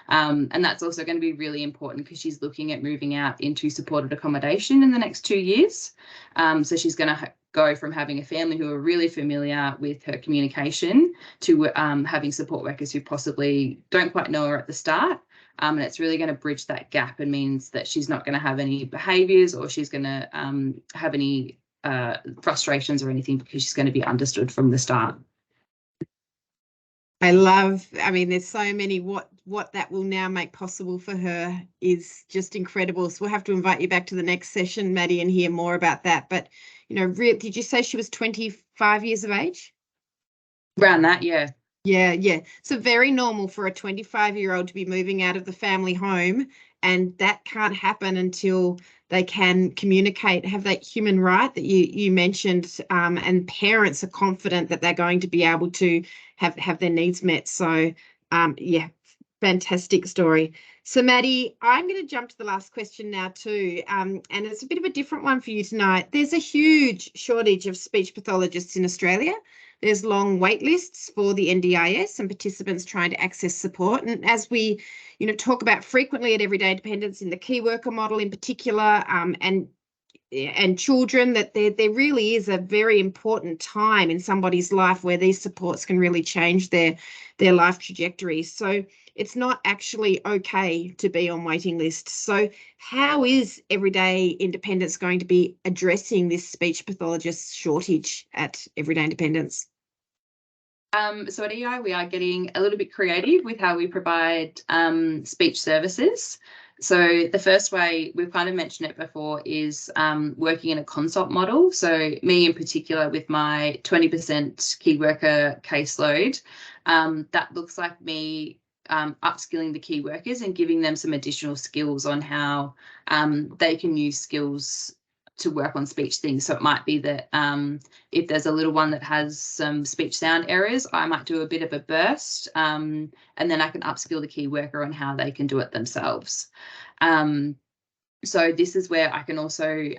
And that's also going to be really important because she's looking at moving out into supported accommodation in the next 2 years. So she's going to go from having a family who are really familiar with her communication to having support workers who possibly don't quite know her at the start. And it's really going to bridge that gap and means that she's not going to have any behaviours or she's going to have any frustrations or anything because she's going to be understood from the start. I mean, there's so many, what that will now make possible for her is just incredible. So we'll have to invite you back to the next session, Maddie, and hear more about that. But, you know, did you say she was 25 years of age? Around that, yeah. Yeah. So very normal for a 25-year-old to be moving out of the family home, and that can't happen until they can communicate, have that human right that you mentioned, and parents are confident that they're going to be able to have their needs met. So yeah, fantastic story. So Maddie, I'm going to jump to the last question now too, and it's a bit of a different one for you tonight. There's a huge shortage of speech pathologists in Australia. There's long wait lists for the NDIS and participants trying to access support. And as we, talk about frequently at Everyday Independence in the key worker model in particular, and children, that there really is a very important time in somebody's life where these supports can really change their life trajectories. So it's not actually okay to be on waiting lists. So how is Everyday Independence going to be addressing this speech pathologist shortage at Everyday Independence? So at EI, we are getting a little bit creative with how we provide speech services. So the first way, we've kind of mentioned it before, is working in a consult model. So me in particular, with my 20% key worker caseload, that looks like me upskilling the key workers and giving them some additional skills on how they can use skills to work on speech things. So it might be that if there's a little one that has some speech sound errors, I might do a bit of a burst, and then I can upskill the key worker on how they can do it themselves. So this is where I can also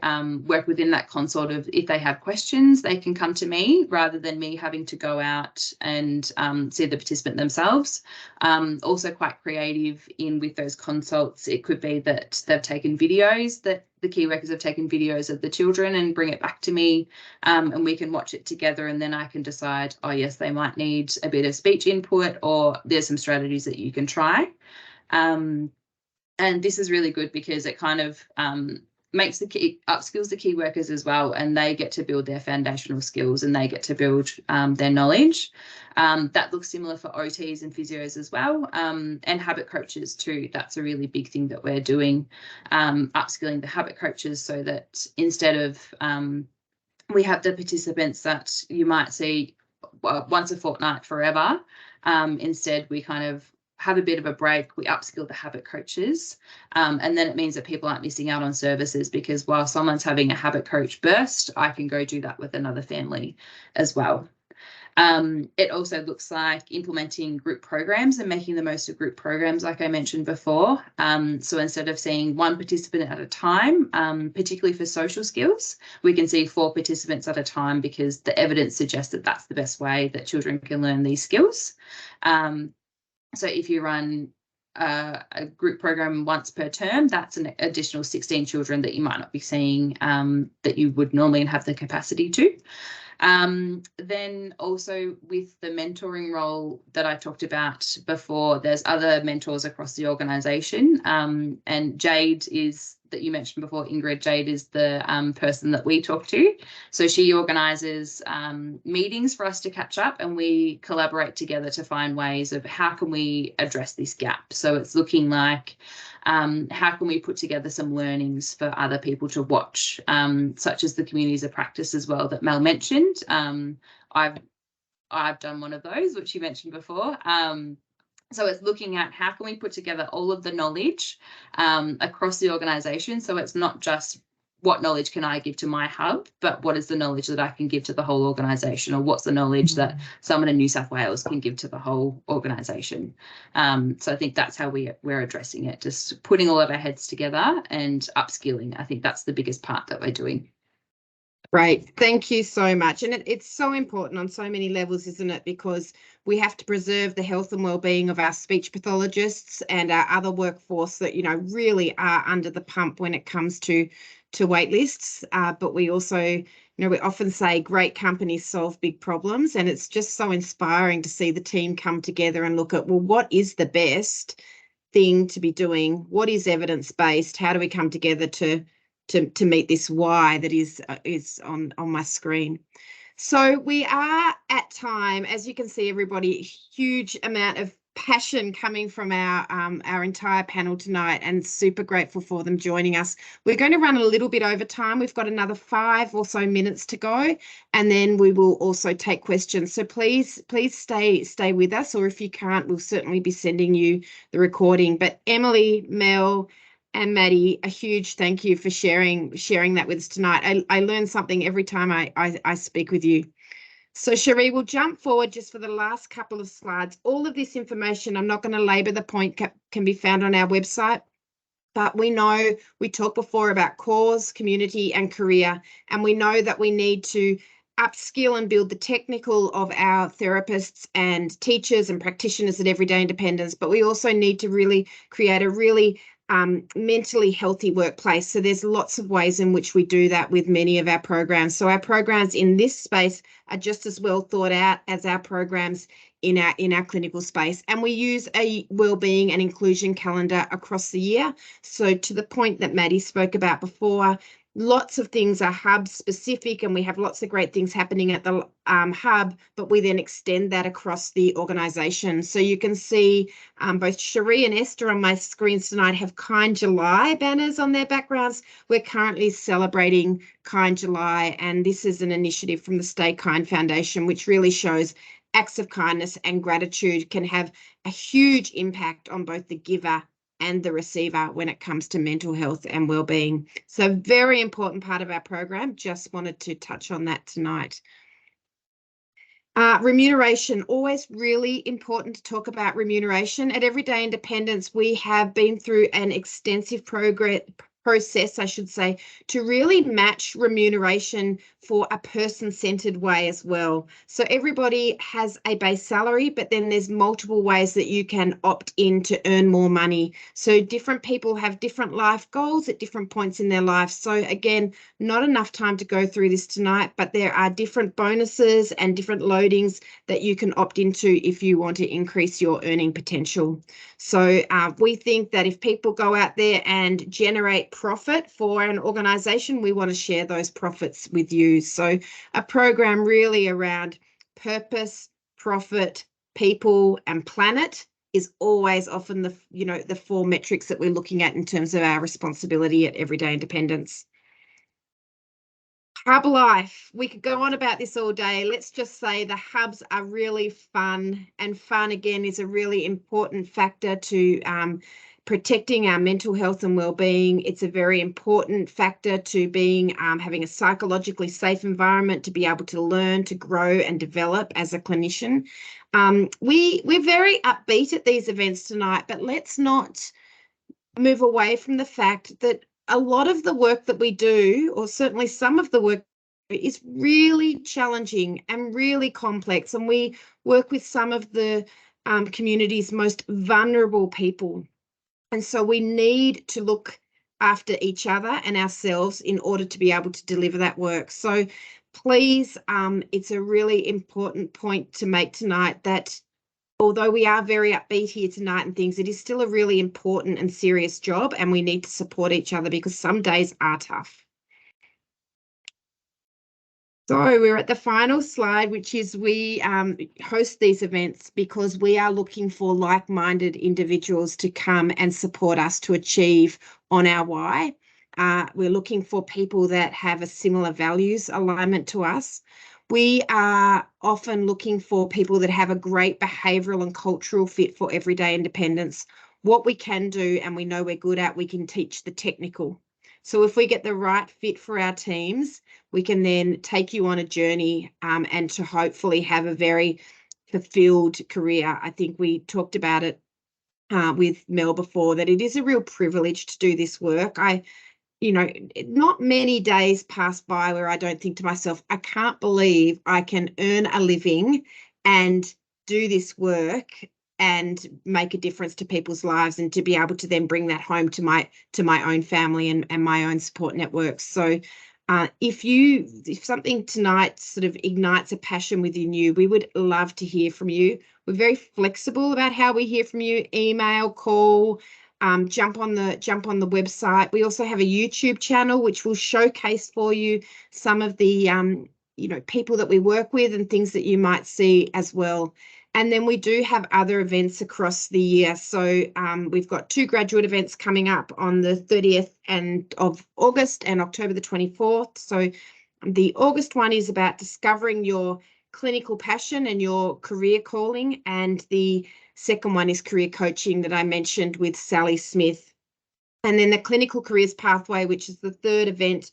work within that consult of, if they have questions, they can come to me rather than me having to go out and see the participant themselves. Also quite creative with those consults. It could be that they've taken videos, that the key workers have taken videos of the children and bring it back to me, and we can watch it together, and then I can decide, oh yes, they might need a bit of speech input, or there's some strategies that you can try. And this is really good because it kind of upskills the key workers as well, and they get to build their foundational skills and they get to build their knowledge. That looks similar for OTs and physios as well, and habit coaches too. That's a really big thing that we're doing, upskilling the habit coaches, so that instead of we have the participants that you might see once a fortnight forever, instead we kind of have a bit of a break, we upskill the habit coaches, and then it means that people aren't missing out on services, because while someone's having a habit coach burst, I can go do that with another family as well. It also looks like implementing group programs and making the most of group programs, like I mentioned before. So instead of seeing one participant at a time, particularly for social skills, we can see 4 participants at a time, because the evidence suggests that that's the best way that children can learn these skills. So if you run a group program once per term, that's an additional 16 children that you might not be seeing, that you would normally have the capacity to. Then also with the mentoring role that I talked about before, there's other mentors across the organisation, and Jade is, that you mentioned before, Ingrid, Jade is the person that we talk to. So she organises meetings for us to catch up, and we collaborate together to find ways of how can we address this gap. So it's looking like how can we put together some learnings for other people to watch, such as the communities of practice as well that Mel mentioned. I've done one of those, which you mentioned before. So it's looking at how can we put together all of the knowledge across the organisation. So it's not just what knowledge can I give to my hub, but what is the knowledge that I can give to the whole organisation, or what's the knowledge that someone in New South Wales can give to the whole organisation. So I think that's how we're addressing it, just putting all of our heads together and upskilling. I think that's the biggest part that we're doing. Great. Thank you so much. And it's so important on so many levels, isn't it? Because we have to preserve the health and well-being of our speech pathologists and our other workforce that, really are under the pump when it comes to wait lists. But we also, we often say great companies solve big problems, and it's just so inspiring to see the team come together and look at, well, what is the best thing to be doing? What is evidence-based? How do we come together to meet this why that is on my screen? So we are at time. As you can see, everybody, huge amount of passion coming from our entire panel tonight, and super grateful for them joining us. We're going to run a little bit over time. We've got another 5 or so minutes to go, and then we will also take questions. So please stay with us, or if you can't, we'll certainly be sending you the recording. But Emily, Mel, and Maddie, a huge thank you for sharing that with us tonight. I learn something every time I speak with you. So Cherie, we'll jump forward just for the last couple of slides. All of this information, I'm not going to labour the point, can be found on our website. But we know, we talked before about cause, community and career, and we know that we need to upskill and build the technical of our therapists and teachers and practitioners at Everyday Independence, but we also need to really create a really mentally healthy workplace. So there's lots of ways in which we do that with many of our programs. So our programs in this space are just as well thought out as our programs in our clinical space. And we use a wellbeing and inclusion calendar across the year. So to the point that Maddie spoke about before, lots of things are hub specific, and we have lots of great things happening at the hub, but we then extend that across the organisation. So you can see both Cherie and Esther on my screens tonight have Kind July banners on their backgrounds. We're currently celebrating Kind July, and this is an initiative from the Stay Kind Foundation, which really shows acts of kindness and gratitude can have a huge impact on both the giver and the receiver when it comes to mental health and wellbeing. So very important part of our program. Just wanted to touch on that tonight. Remuneration, always really important to talk about remuneration. At Everyday Independence, we have been through an extensive process, I should say, to really match remuneration for a person-centered way as well. So everybody has a base salary, but then there's multiple ways that you can opt in to earn more money. So different people have different life goals at different points in their life. So again, not enough time to go through this tonight, but there are different bonuses and different loadings that you can opt into if you want to increase your earning potential. So we think that if people go out there and generate profit for an organisation, we want to share those profits with you. So a program really around purpose, profit, people and planet is always often the 4 metrics that we're looking at in terms of our responsibility at Everyday Independence. Hub life, we could go on about this all day. Let's just say the hubs are really fun, and fun again is a really important factor to protecting our mental health and well-being. It's a very important factor to being having a psychologically safe environment to be able to learn, to grow and develop as a clinician. We're very upbeat at these events tonight, but let's not move away from the fact that a lot of the work that we do, or certainly some of the work, is really challenging and really complex. And we work with some of the community's most vulnerable people. And so we need to look after each other and ourselves in order to be able to deliver that work. So please, it's a really important point to make tonight that although we are very upbeat here tonight and things, it is still a really important and serious job, and we need to support each other because some days are tough. So we're at the final slide, which is we host these events because we are looking for like-minded individuals to come and support us to achieve on our why. We're looking for people that have a similar values alignment to us. We are often looking for people that have a great behavioural and cultural fit for Everyday Independence. What we can do, and we know we're good at, we can teach the technical. So if we get the right fit for our teams, we can then take you on a journey and to hopefully have a very fulfilled career. I think we talked about it with Mel before, that it is a real privilege to do this work. Not many days pass by where I don't think to myself, I can't believe I can earn a living and do this work and make a difference to people's lives, and to be able to then bring that home to my own family and my own support networks. So if something tonight sort of ignites a passion within you, we would love to hear from you. We're very flexible about how we hear from you: email, call, jump on the website. We also have a YouTube channel which will showcase for you some of the people that we work with and things that you might see as well. And then we do have other events across the year. So we've got 2 graduate events coming up on the 30th of August and October the 24th. So the August one is about discovering your clinical passion and your career calling. And the second one is career coaching that I mentioned with Sally Smith. And then the clinical careers pathway, which is the 3rd event,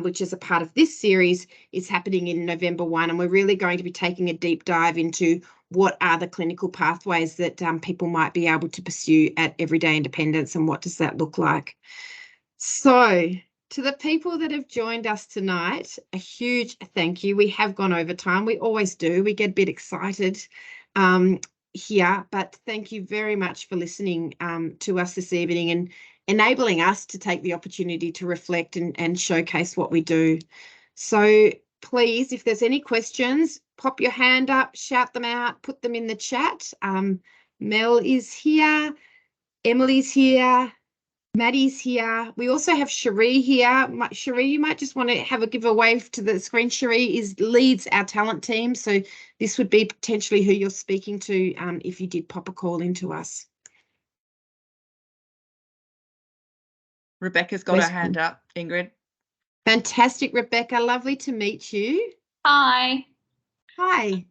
which is a part of this series, is happening in November 1. And we're really going to be taking a deep dive into what are the clinical pathways that people might be able to pursue at Everyday Independence and what does that look like. So to the people that have joined us tonight, a huge thank you. We have gone over time. We always do. We get a bit excited here, but thank you very much for listening to us this evening and enabling us to take the opportunity to reflect and showcase what we do. So please, if there's any questions, pop your hand up, shout them out, put them in the chat. Mel is here, Emily's here, Maddie's here. We also have Cherie here. Cherie, you might just want to give a wave to the screen. Cherie leads our talent team. So this would be potentially who you're speaking to if you did pop a call into us. Rebecca's got her hand up, Ingrid. Fantastic, Rebecca. Lovely to meet you. Hi. Hi.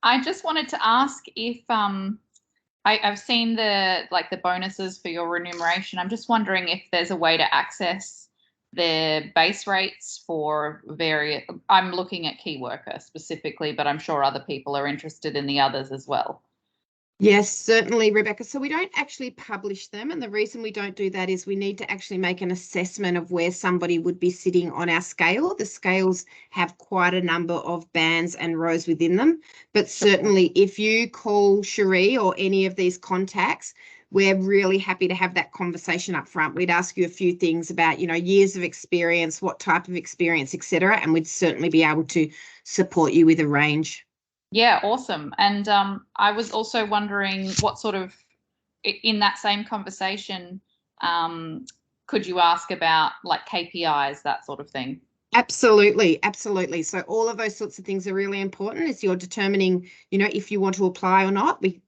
I just wanted to ask if I've seen the bonuses for your remuneration. I'm just wondering if there's a way to access the base rates for various. I'm looking at key worker specifically, but I'm sure other people are interested in the others as well. Yes, certainly, Rebecca. So we don't actually publish them. And the reason we don't do that is we need to actually make an assessment of where somebody would be sitting on our scale. The scales have quite a number of bands and rows within them. But certainly if you call Cherie or any of these contacts, we're really happy to have that conversation up front. We'd ask you a few things about, years of experience, what type of experience, etc. And we'd certainly be able to support you with a range. Yeah, awesome. And I was also wondering what sort of, in that same conversation, could you ask about like KPIs, that sort of thing? Absolutely, absolutely. So all of those sorts of things are really important as you're determining, if you want to apply or not. We're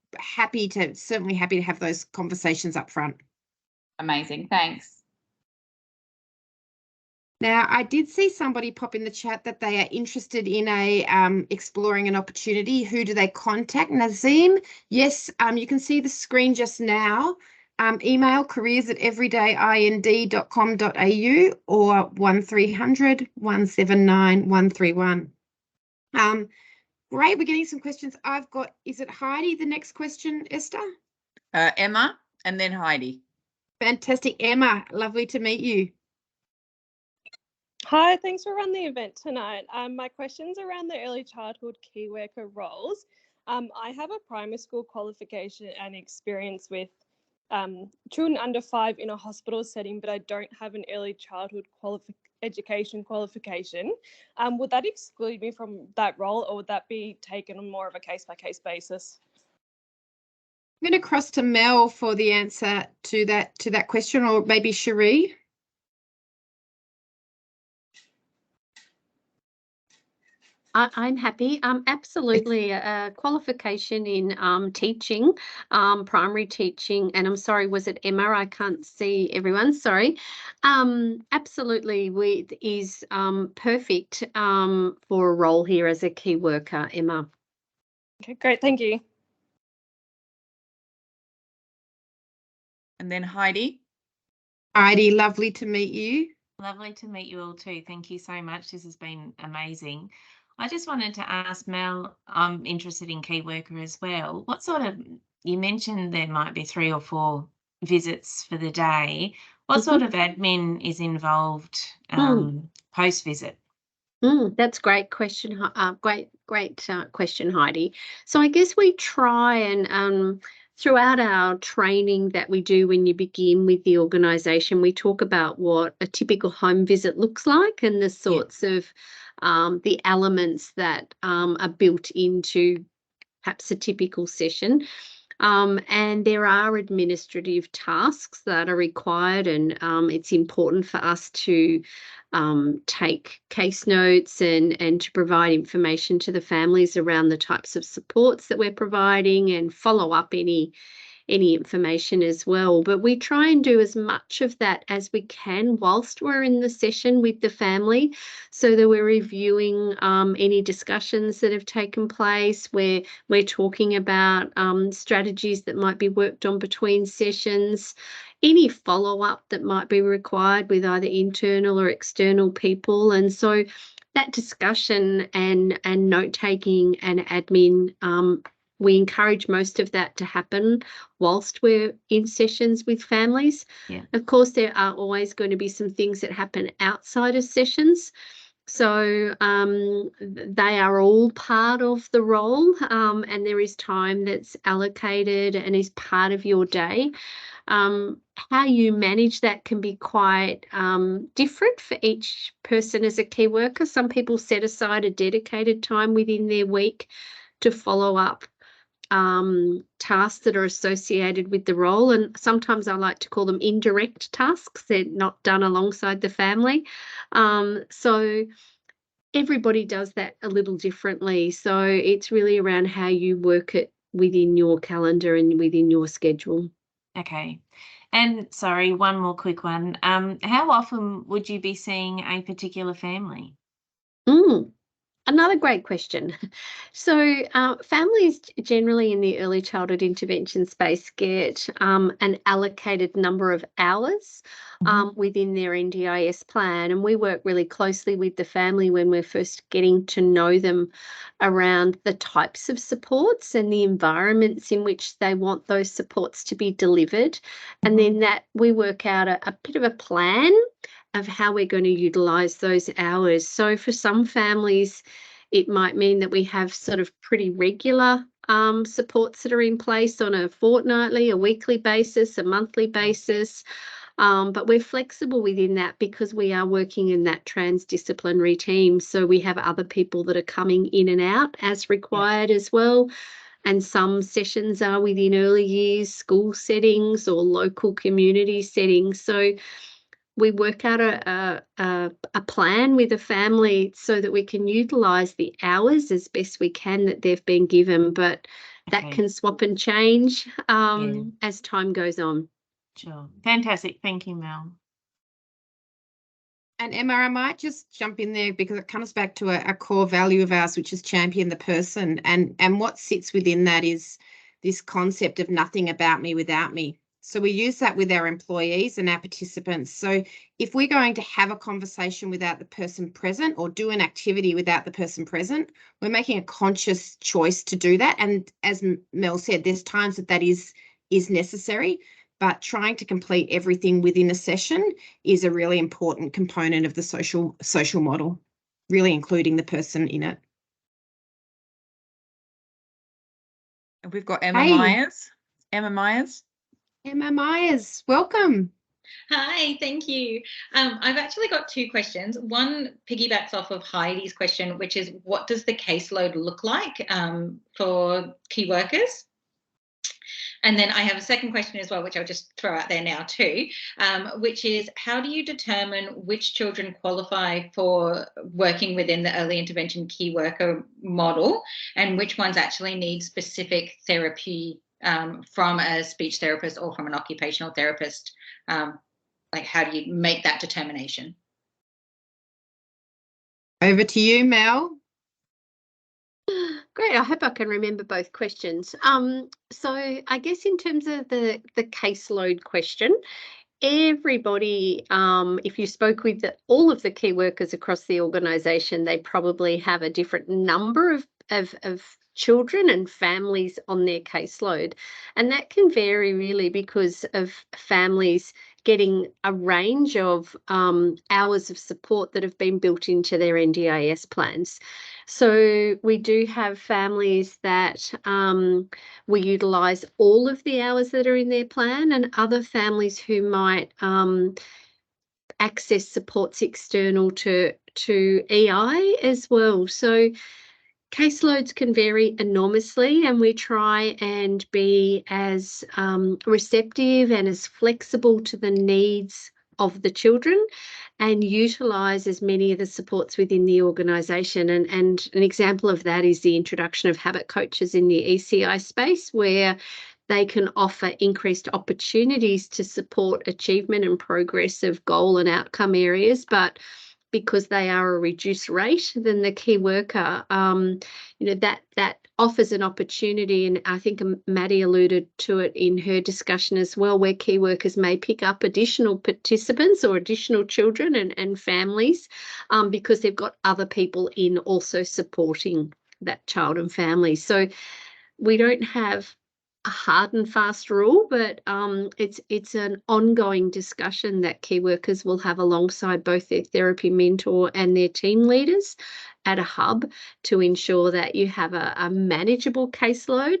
certainly happy to have those conversations up front. Amazing, thanks. Now, I did see somebody pop in the chat that they are interested in exploring an opportunity. Who do they contact? Nazim, yes, you can see the screen just now. Email careers@everydayind.com.au or 1300 179 131. Great, we're getting some questions. Is it Heidi, the next question, Esther? Emma and then Heidi. Fantastic. Emma, lovely to meet you. Hi, thanks for running the event tonight. My question's around the early childhood key worker roles. I have a primary school qualification and experience with children under 5 in a hospital setting, but I don't have an early childhood education qualification. Would that exclude me from that role, or would that be taken on more of a case-by-case basis? I'm going to cross to Mel for the answer to that question, or maybe Cherie. I'm happy. Absolutely, a qualification in teaching, primary teaching, and I'm sorry, was it Emma? I can't see everyone. Sorry. Absolutely, is perfect for a role here as a key worker, Emma. Okay, great. Thank you. And then Heidi. Heidi, lovely to meet you. Lovely to meet you all too. Thank you so much. This has been amazing. I just wanted to ask Mel, I'm interested in key worker as well. What sort of, you mentioned there might be 3 or 4 visits for the day. What sort of admin is involved post-visit? That's a great question. Great question, Heidi. So I guess we try and throughout our training that we do when you begin with the organisation, we talk about what a typical home visit looks like and the sorts of the elements that are built into perhaps a typical session. And there are administrative tasks that are required, and it's important for us to take case notes and to provide information to the families around the types of supports that we're providing and follow up any information as well. But we try and do as much of that as we can whilst we're in the session with the family, so that we're reviewing any discussions that have taken place, where we're talking about strategies that might be worked on between sessions, any follow-up that might be required with either internal or external people. And so that discussion and note-taking and admin, we encourage most of that to happen whilst we're in sessions with families. Yeah. Of course, there are always going to be some things that happen outside of sessions. So they are all part of the role, and there is time that's allocated and is part of your day. How you manage that can be quite different for each person as a key worker. Some people set aside a dedicated time within their week to follow up tasks that are associated with the role, and sometimes I like to call them indirect tasks. They're not done alongside the family. So everybody does that a little differently. So it's really around how you work it within your calendar and within your schedule. Okay. And sorry, one more quick one. How often would you be seeing a particular family? Another great question. So families generally in the early childhood intervention space get an allocated number of hours within their NDIS plan, and we work really closely with the family when we're first getting to know them around the types of supports and the environments in which they want those supports to be delivered. And then that we work out a bit of a plan of how we're going to utilise those hours. So for some families, it might mean that we have sort of pretty regular supports that are in place on a fortnightly, a weekly basis, a monthly basis. But we're flexible within that because we are working in that transdisciplinary team. So we have other people that are coming in and out as required as well. And some sessions are within early years, school settings or local community settings. So we work out a plan with a family so that we can utilise the hours as best we can that they've been given, but that can swap and change as time goes on. Sure. Fantastic. Thank you, Mel. And Emma, I might just jump in there because it comes back to a core value of ours, which is champion the person. And what sits within that is this concept of nothing about me without me. So we use that with our employees and our participants. So if we're going to have a conversation without the person present or do an activity without the person present, we're making a conscious choice to do that. And as Mel said, there's times that is necessary, but trying to complete everything within a session is a really important component of the social model, really including the person in it. And we've got Emma Hey. Myers. Emma Myers. Emma Myers, welcome. Hi, thank you. I've actually got two questions. One piggybacks off of Heidi's question, which is what does the caseload look like for key workers? And then I have a second question as well, which I'll just throw out there now too, which is how do you determine which children qualify for working within the early intervention key worker model and which ones actually need specific therapy from a speech therapist or from an occupational therapist? Like, how do you make that determination? Over to you, Mel. Great. I hope I can remember both questions. So I guess in terms of the caseload question, everybody, if you spoke with all of the key workers across the organisation, they probably have a different number of children and families on their caseload. And that can vary really because of families getting a range of hours of support that have been built into their NDIS plans. So we do have families that we utilise all of the hours that are in their plan, and other families who might access supports external to EI as well. So Caseloads can vary enormously, and we try and be as receptive and as flexible to the needs of the children and utilise as many of the supports within the organisation. And an example of that is the introduction of habit coaches in the ECI space, where they can offer increased opportunities to support achievement and progress of goal and outcome areas, but because they are a reduced rate, then the key worker, that offers an opportunity. And I think Maddie alluded to it in her discussion as well, where key workers may pick up additional participants or additional children and families because they've got other people in also supporting that child and family. So we don't have a hard and fast rule, but it's an ongoing discussion that key workers will have alongside both their therapy mentor and their team leaders at a hub to ensure that you have a manageable caseload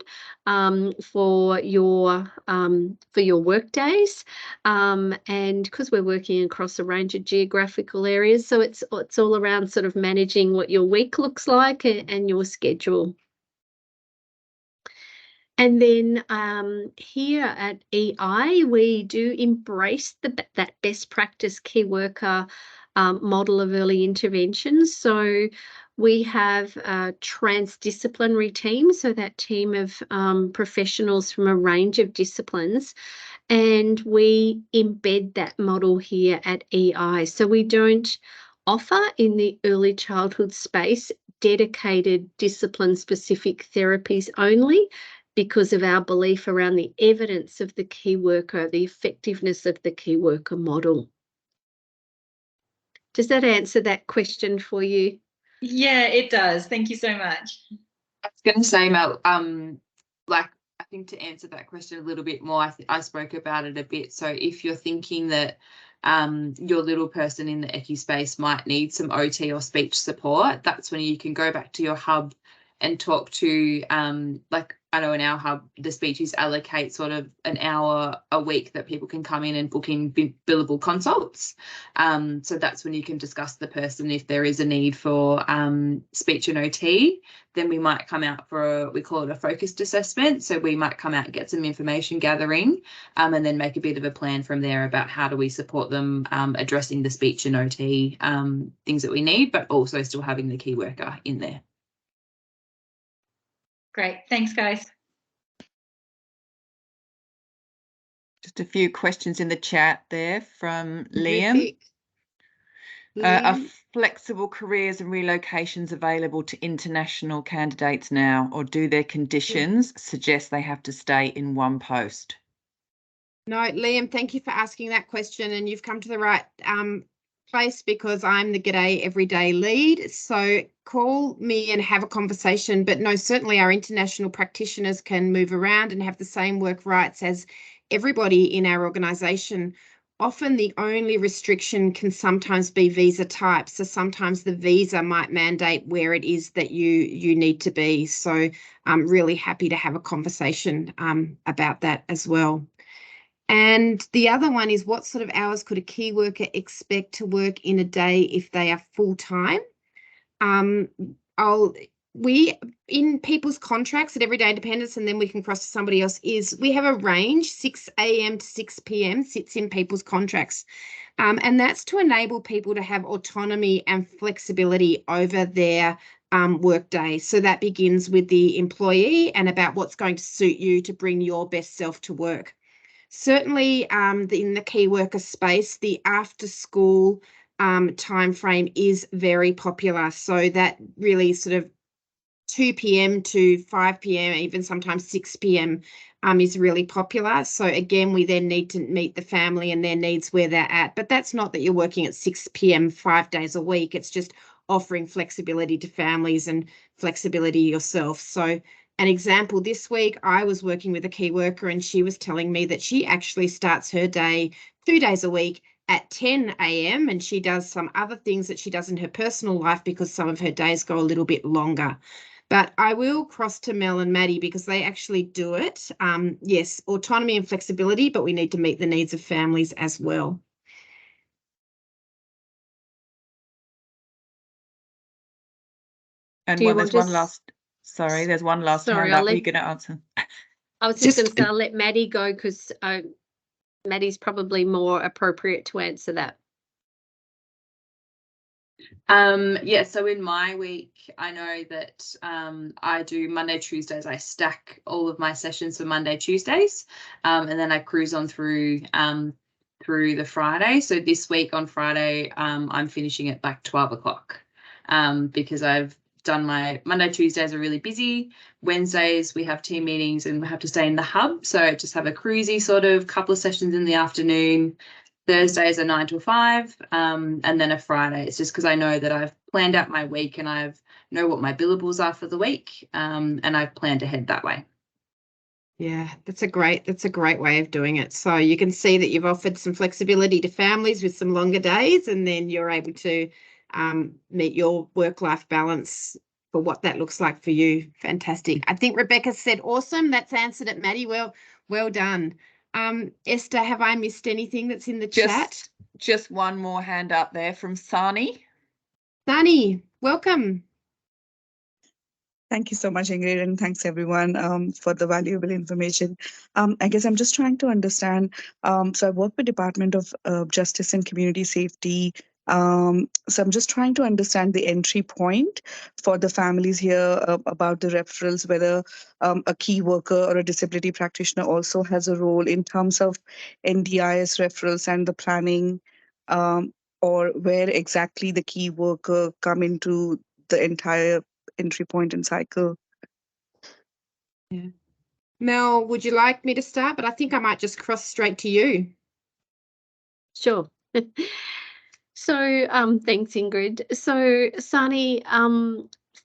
for your work days, and because we're working across a range of geographical areas, so it's all around sort of managing what your week looks like and your schedule. And then here at EI, we do embrace that best practice key worker model of early interventions. So we have a transdisciplinary team, so that team of professionals from a range of disciplines, and we embed that model here at EI. So we don't offer in the early childhood space dedicated discipline-specific therapies only, because of our belief around the evidence of the key worker, the effectiveness of the key worker model. Does that answer that question for you? Yeah, it does. Thank you so much. I was going to say, Mel, I think to answer that question a little bit more, I spoke about it a bit. So if you're thinking that your little person in the ECI space might need some OT or speech support, that's when you can go back to your hub and talk to, I know in our hub, the speeches allocate sort of an hour a week that people can come in and book in billable consults. So that's when you can discuss the person. If there is a need for speech and OT, then we might come out for we call it a focused assessment. So we might come out and get some information gathering and then make a bit of a plan from there about how do we support them addressing the speech and OT things that we need, but also still having the key worker in there. Great. Thanks, guys. Just a few questions in the chat there from Liam. Are flexible careers and relocations available to international candidates now, or do their conditions suggest they have to stay in one post? No, Liam, thank you for asking that question, and you've come to the right place, because I'm the G'day Everyday lead. So call me and have a conversation. But no, certainly our international practitioners can move around and have the same work rights as everybody in our organisation. Often the only restriction can sometimes be visa type. So sometimes the visa might mandate where it is that you need to be. So I'm really happy to have a conversation about that as well. And the other one is, what sort of hours could a key worker expect to work in a day if they are full-time? We, in people's contracts at Everyday Independence, and then we can cross to somebody else, is we have a range, 6 a.m. to 6 p.m. sits in people's contracts. And that's to enable people to have autonomy and flexibility over their work day. So that begins with the employee and about what's going to suit you to bring your best self to work. Certainly in the key worker space, the after school time frame is very popular. So that really sort of 2 p.m. to 5 p.m, even sometimes 6 p.m. Is really popular. So again, we then need to meet the family and their needs where they're at. But that's not that you're working at 6 p.m. 5 days a week. It's just offering flexibility to families and flexibility yourself. So an example, this week I was working with a key worker, and she was telling me that she actually starts her day 2 days a week at 10 a.m. and she does some other things that she does in her personal life because some of her days go a little bit longer. But I will cross to Mel and Maddie because they actually do it. Yes, autonomy and flexibility, but we need to meet the needs of families as well. And Do you there's want one last, sorry, there's one last Sorry, hand I'll up. let- You're going to answer. I was just going to say, I'll let Maddie go because Maddie's probably more appropriate to answer that. Yeah, so in my week, I know that I do Monday, Tuesdays. I stack all of my sessions for Monday, Tuesdays, and then I cruise on through the Friday. So this week on Friday, I'm finishing at like 12 o'clock because I've done my Monday, Tuesdays are really busy. Wednesdays we have team meetings and we have to stay in the hub. So I just have a cruisy sort of couple of sessions in the afternoon. Thursdays are 9 till 5, and then a Friday. It's just because I know that I've planned out my week and I know what my billables are for the week, and I've planned ahead that way. Yeah, that's a great way of doing it. So you can see that you've offered some flexibility to families with some longer days, and then you're able to meet your work-life balance for what that looks like for you. Fantastic. I think Rebecca said awesome. That's answered it, Maddie. Well done. Esther, have I missed anything that's in the chat? Just one more hand up there from Sani. Sani, welcome. Thank you so much, Ingrid, and thanks everyone for the valuable information. I guess I'm just trying to understand. So I work with Department of Justice and Community Safety. So I'm just trying to understand the entry point for the families here about the referrals, whether a key worker or a disability practitioner also has a role in terms of NDIS referrals and the planning, or where exactly the key worker come into the entire entry point and cycle. Yeah. Mel, would you like me to start? But I think I might just cross straight to you. Sure. So thanks, Ingrid. So Sani,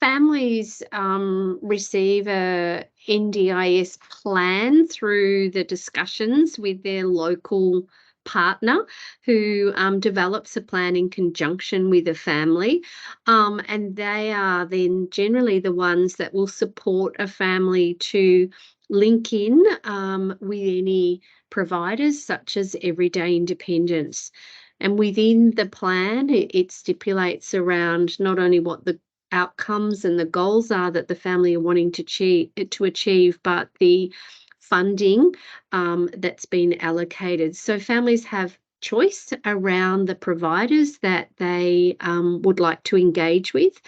families receive a NDIS plan through the discussions with their local partner who develops a plan in conjunction with a family, and they are then generally the ones that will support a family to link in with any providers such as Everyday Independence. And within the plan, it stipulates around not only what the outcomes and the goals are that the family are wanting to achieve, but the funding that's been allocated. So families have choice around the providers that they would like to engage with.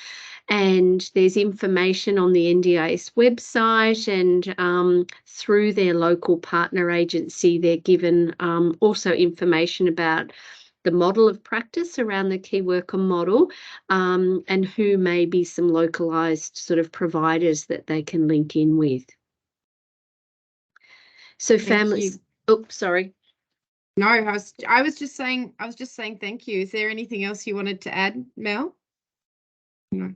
And there's information on the NDIS website, and through their local partner agency, they're given also information about the model of practice around the key worker model, and who may be some localised sort of providers that they can link in with. So families. Oops, sorry. No, I was just saying thank you. Is there anything else you wanted to add, Mel? No.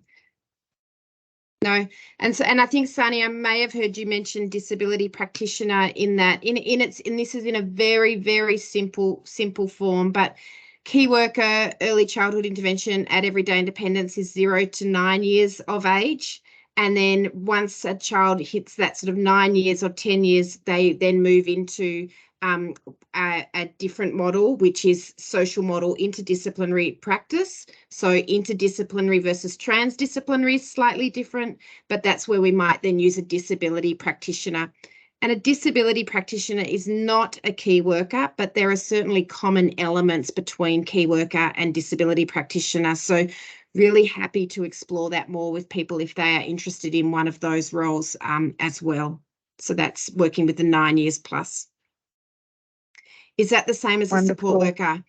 And I think, Sani, I may have heard you mention disability practitioner in that. This is in a very, very simple form, but key worker early childhood intervention at Everyday Independence is 0 to 9 years of age. And then once a child hits that sort of 9 years or 10 years, they then move into a different model, which is social model interdisciplinary practice. So interdisciplinary versus transdisciplinary is slightly different, but that's where we might then use a disability practitioner. And a disability practitioner is not a key worker, but there are certainly common elements between key worker and disability practitioner. So really happy to explore that more with people if they are interested in one of those roles as well. So that's working with the 9 years plus. Is that the same as a support worker?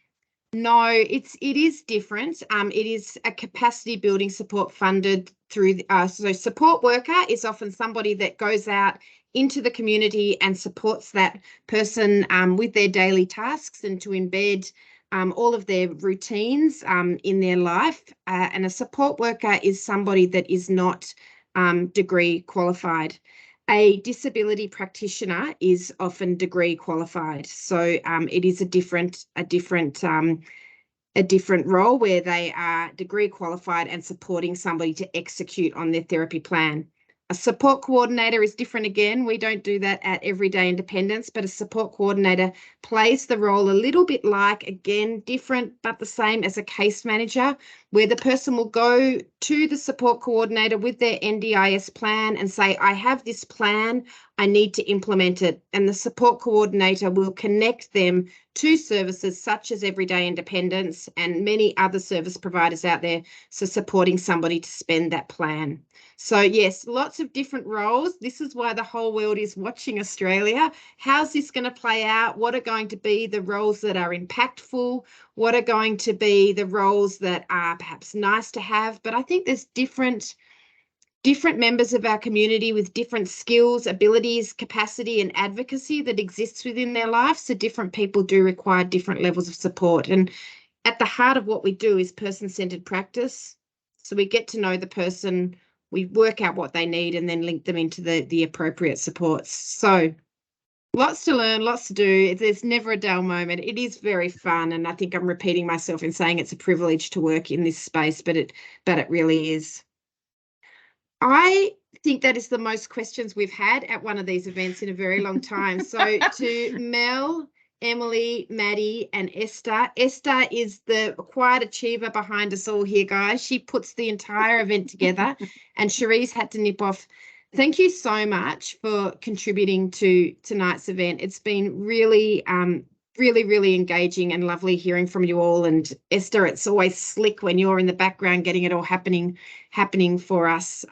No, it is different. It is a capacity building support funded through. So support worker is often somebody that goes out into the community and supports that person with their daily tasks and to embed all of their routines in their life. And a support worker is somebody that is not degree qualified. A disability practitioner is often degree qualified, so it is a different role where they are degree qualified and supporting somebody to execute on their therapy plan. A support coordinator is different again. We don't do that at Everyday Independence, but a support coordinator plays the role a little bit like, again, different but the same as a case manager, where the person will go to the support coordinator with their NDIS plan and say, I have this plan, I need to implement it. And the support coordinator will connect them to services such as Everyday Independence and many other service providers out there, so supporting somebody to spend that plan. So yes, lots of different roles. This is why the whole world is watching Australia. How's this going to play out? What are going to be the roles that are impactful? What are going to be the roles that are perhaps nice to have? But I think there's different members of our community with different skills, abilities, capacity and advocacy that exists within their life. So different people do require different levels of support. And at the heart of what we do is person-centered practice. So we get to know the person, we work out what they need and then link them into the appropriate supports. So lots to learn, lots to do. There's never a dull moment. It is very fun. And I think I'm repeating myself in saying it's a privilege to work in this space, but it really is. I think that is the most questions we've had at one of these events in a very long time. So to Mel, Emily, Maddie and Esther. Esther is the quiet achiever behind us all here, guys. She puts the entire event together and Cherise had to nip off. Thank you so much for contributing to tonight's event. It's been really, really engaging and lovely hearing from you all. And Esther, it's always slick when you're in the background getting it all happening for us.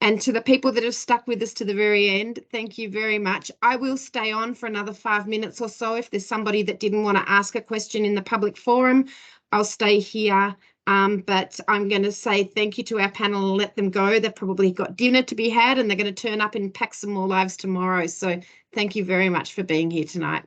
And to the people that have stuck with us to the very end, thank you very much. I will stay on for another 5 minutes or so. If there's somebody that didn't want to ask a question in the public forum, I'll stay here. But I'm going to say thank you to our panel and let them go. They've probably got dinner to be had and they're going to turn up and pack some more lives tomorrow. So thank you very much for being here tonight.